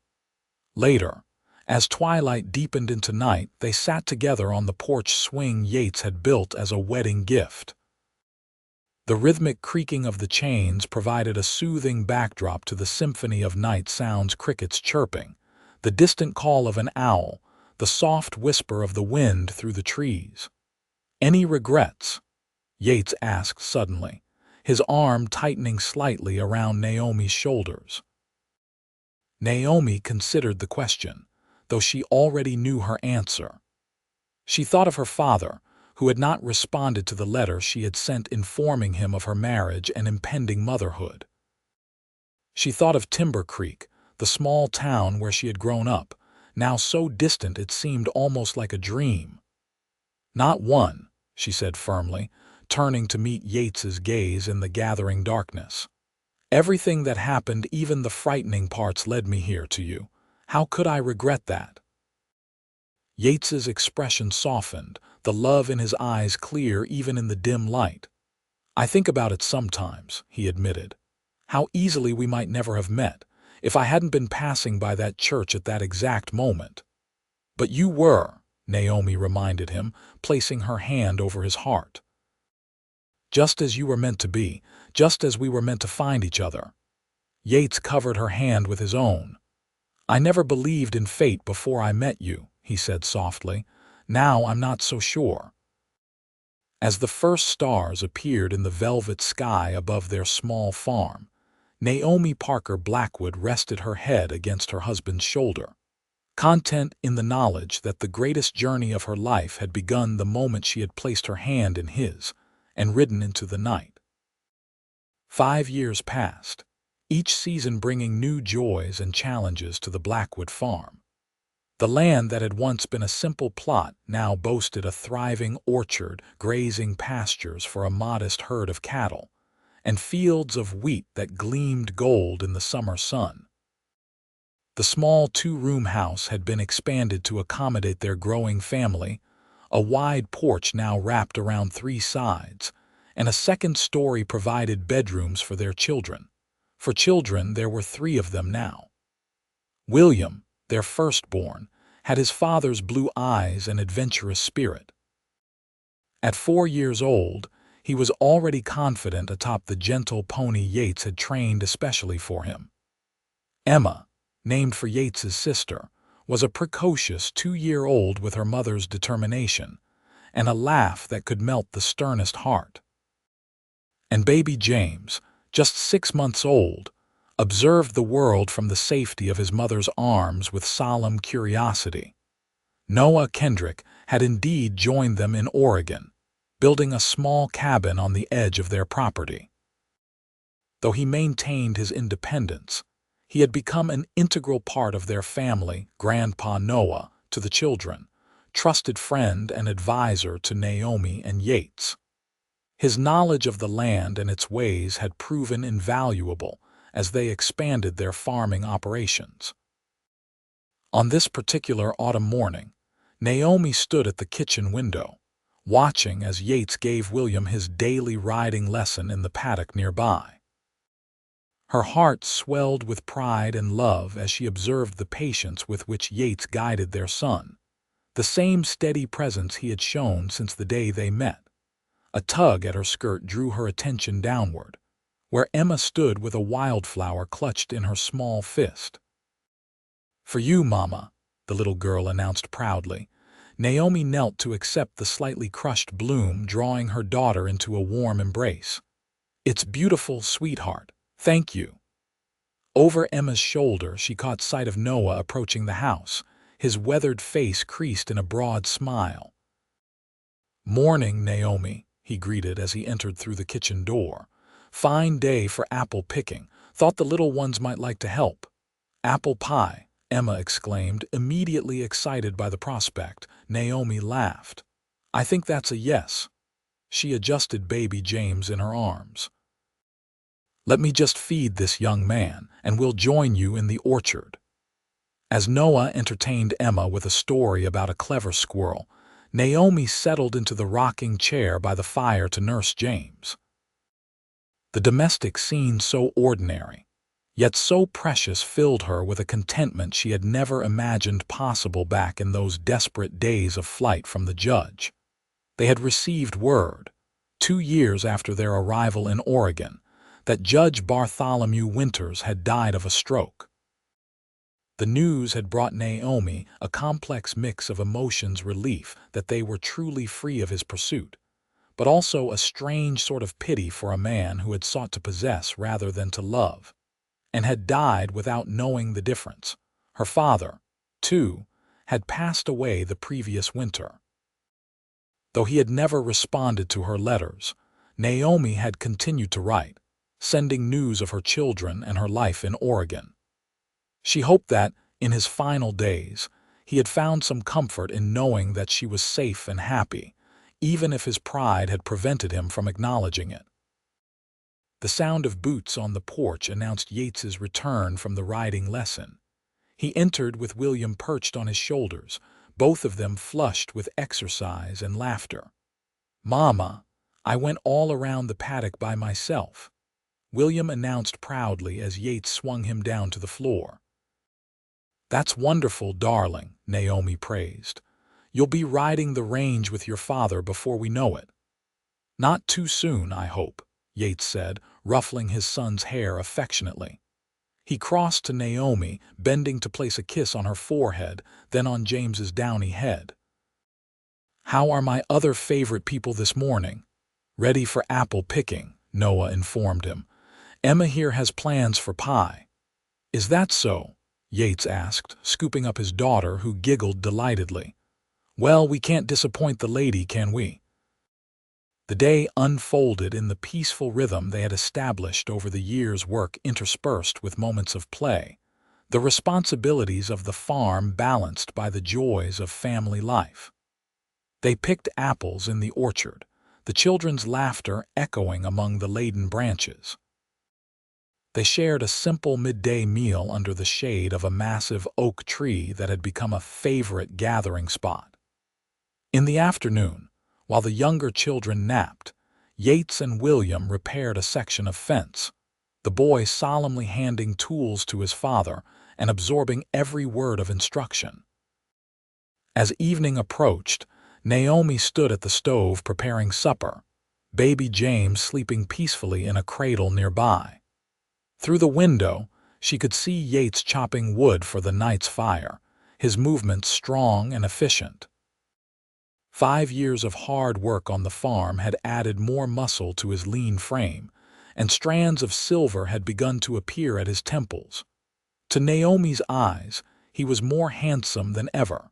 Later, as twilight deepened into night, they sat together on the porch swing Yates had built as a wedding gift. The rhythmic creaking of the chains provided a soothing backdrop to the symphony of night sounds: crickets chirping, the distant call of an owl, the soft whisper of the wind through the trees. "Any regrets?" Yates asked suddenly, his arm tightening slightly around Naomi's shoulders. Naomi considered the question, though she already knew her answer. She thought of her father, who had not responded to the letter she had sent informing him of her marriage and impending motherhood. She thought of Timber Creek, the small town where she had grown up, now so distant it seemed almost like a dream. "Not one," she said firmly, turning to meet Yates's gaze in the gathering darkness. "Everything that happened, even the frightening parts, led me here to you. How could I regret that?" Yates's expression softened, the love in his eyes clear even in the dim light. "I think about it sometimes," he admitted. "How easily we might never have met, if I hadn't been passing by that church at that exact moment." "But you were," Naomi reminded him, placing her hand over his heart. "Just as you were meant to be, just as we were meant to find each other." Yates covered her hand with his own. "I never believed in fate before I met you," he said softly. "Now I'm not so sure." As the first stars appeared in the velvet sky above their small farm, Naomi Parker Blackwood rested her head against her husband's shoulder, content in the knowledge that the greatest journey of her life had begun the moment she had placed her hand in his and ridden into the night. 5 years passed, each season bringing new joys and challenges to the Blackwood farm. The land that had once been a simple plot now boasted a thriving orchard, grazing pastures for a modest herd of cattle, and fields of wheat that gleamed gold in the summer sun. The small 2-room house had been expanded to accommodate their growing family, a wide porch now wrapped around 3 sides, and a second story provided bedrooms for their children. For children, there were 3 of them now. William, their firstborn, had his father's blue eyes and adventurous spirit. At 4 years old, he was already confident atop the gentle pony Yates had trained especially for him. Emma, named for Yates's sister, was a precocious 2-year-old with her mother's determination and a laugh that could melt the sternest heart. And baby James, just 6 months old, observed the world from the safety of his mother's arms with solemn curiosity. Noah Kendrick had indeed joined them in Oregon, building a small cabin on the edge of their property. Though he maintained his independence, he had become an integral part of their family, Grandpa Noah, to the children, trusted friend and advisor to Naomi and Yates. His knowledge of the land and its ways had proven invaluable as they expanded their farming operations. On this particular autumn morning, Naomi stood at the kitchen window, watching as Yates gave William his daily riding lesson in the paddock nearby. Her heart swelled with pride and love as she observed the patience with which Yates guided their son, the same steady presence he had shown since the day they met. A tug at her skirt drew her attention downward, where Emma stood with a wildflower clutched in her small fist. "For you, Mama," the little girl announced proudly. Naomi knelt to accept the slightly crushed bloom, drawing her daughter into a warm embrace. "It's beautiful, sweetheart. Thank you." Over Emma's shoulder, she caught sight of Noah approaching the house, his weathered face creased in a broad smile. "Morning, Naomi," he greeted as he entered through the kitchen door. "Fine day for apple picking. Thought the little ones might like to help." "Apple pie," Emma exclaimed, immediately excited by the prospect. Naomi laughed. "I think that's a yes." She adjusted baby James in her arms. "Let me just feed this young man, and we'll join you in the orchard." As Noah entertained Emma with a story about a clever squirrel, Naomi settled into the rocking chair by the fire to nurse James. The domestic scene, so ordinary, yet so precious, filled her with a contentment she had never imagined possible back in those desperate days of flight from the judge. They had received word, 2 years after their arrival in Oregon, that Judge Bartholomew Winters had died of a stroke. The news had brought Naomi a complex mix of emotions: relief that they were truly free of his pursuit, but also a strange sort of pity for a man who had sought to possess rather than to love, and had died without knowing the difference. Her father, too, had passed away the previous winter. Though he had never responded to her letters, Naomi had continued to write, sending news of her children and her life in Oregon. She hoped that, in his final days, he had found some comfort in knowing that she was safe and happy, even if his pride had prevented him from acknowledging it. The sound of boots on the porch announced Yates's return from the riding lesson. He entered with William perched on his shoulders, both of them flushed with exercise and laughter. "Mama, I went all around the paddock by myself," William announced proudly as Yates swung him down to the floor. "That's wonderful, darling," Naomi praised. "You'll be riding the range with your father before we know it." "Not too soon, I hope," Yates said, ruffling his son's hair affectionately. He crossed to Naomi, bending to place a kiss on her forehead, then on James's downy head. "How are my other favorite people this morning?" "Ready for apple picking," Noah informed him. "Emma here has plans for pie." "Is that so?" Yates asked, scooping up his daughter, who giggled delightedly. "Well, we can't disappoint the lady, can we?" The day unfolded in the peaceful rhythm they had established over the year's work, interspersed with moments of play, the responsibilities of the farm balanced by the joys of family life. They picked apples in the orchard, the children's laughter echoing among the laden branches. They shared a simple midday meal under the shade of a massive oak tree that had become a favorite gathering spot. In the afternoon, while the younger children napped, Yates and William repaired a section of fence, the boy solemnly handing tools to his father and absorbing every word of instruction. As evening approached, Naomi stood at the stove preparing supper, baby James sleeping peacefully in a cradle nearby. Through the window, she could see Yates chopping wood for the night's fire, his movements strong and efficient. 5 years of hard work on the farm had added more muscle to his lean frame, and strands of silver had begun to appear at his temples. To Naomi's eyes, he was more handsome than ever.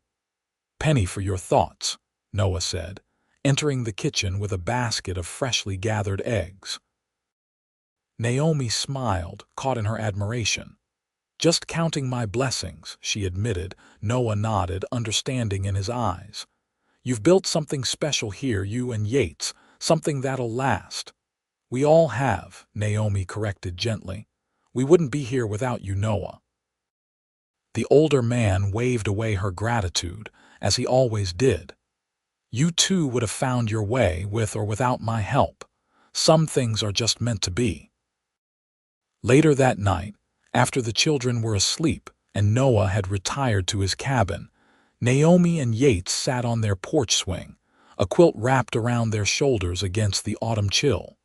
"Penny for your thoughts," Noah said, entering the kitchen with a basket of freshly gathered eggs. Naomi smiled, caught in her admiration. "Just counting my blessings," she admitted. Noah nodded, understanding in his eyes. "You've built something special here, you and Yates, something that'll last." "We all have," Naomi corrected gently. "We wouldn't be here without you, Noah." The older man waved away her gratitude, as he always did. "You too would have found your way, with or without my help. Some things are just meant to be." Later that night, after the children were asleep and Noah had retired to his cabin, Naomi and Yates sat on their porch swing, a quilt wrapped around their shoulders against the autumn chill.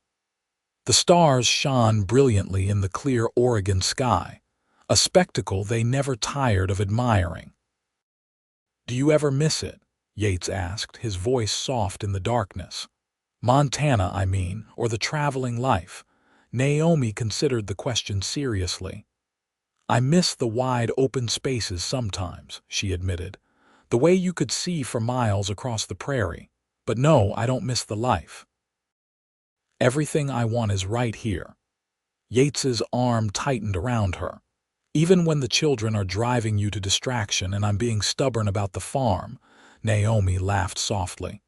The stars shone brilliantly in the clear Oregon sky, a spectacle they never tired of admiring. "Do you ever miss it?" Yates asked, his voice soft in the darkness. "Montana, I mean, or the traveling life?" Naomi considered the question seriously. "I miss the wide open spaces sometimes," she admitted. "The way you could see for miles across the prairie. But no, I don't miss the life. Everything I want is right here." Yates's arm tightened around her. "Even when the children are driving you to distraction and I'm being stubborn about the farm," Naomi laughed softly.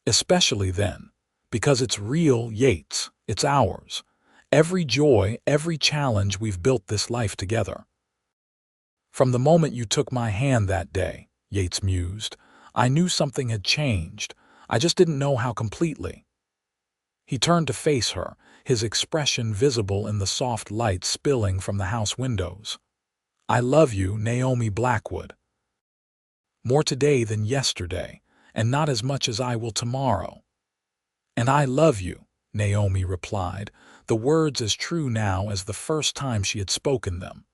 "Especially then, because it's real, Yates, it's ours. Every joy, every challenge, we've built this life together." "From the moment you took my hand that day," Yates mused, "I knew something had changed. I just didn't know how completely." He turned to face her, his expression visible in the soft light spilling from the house windows. "I love you, Naomi Blackwood. More today than yesterday, and not as much as I will tomorrow." "And I love you," Naomi replied, the words as true now as the first time she had spoken them.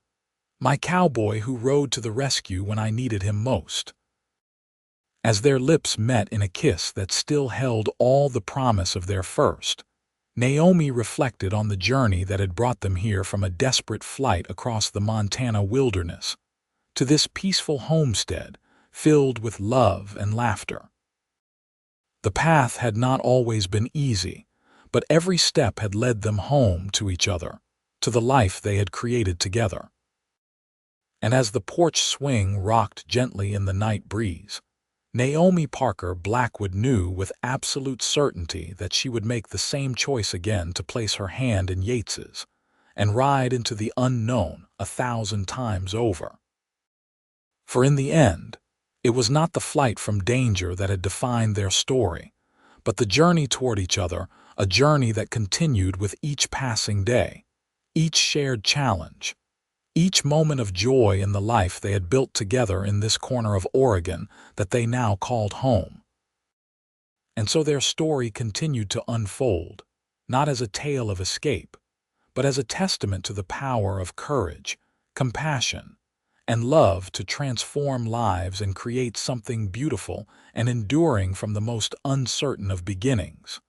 "My cowboy who rode to the rescue when I needed him most." As their lips met in a kiss that still held all the promise of their first, Naomi reflected on the journey that had brought them here from a desperate flight across the Montana wilderness to this peaceful homestead filled with love and laughter. The path had not always been easy, but every step had led them home to each other, to the life they had created together. And as the porch swing rocked gently in the night breeze, Naomi Parker Blackwood knew with absolute certainty that she would make the same choice again to place her hand in Yates's and ride into the unknown 1,000 times over. For in the end, it was not the flight from danger that had defined their story, but the journey toward each other, a journey that continued with each passing day, each shared challenge, each moment of joy in the life they had built together in this corner of Oregon that they now called home. And so their story continued to unfold, not as a tale of escape, but as a testament to the power of courage, compassion, and love to transform lives and create something beautiful and enduring from the most uncertain of beginnings.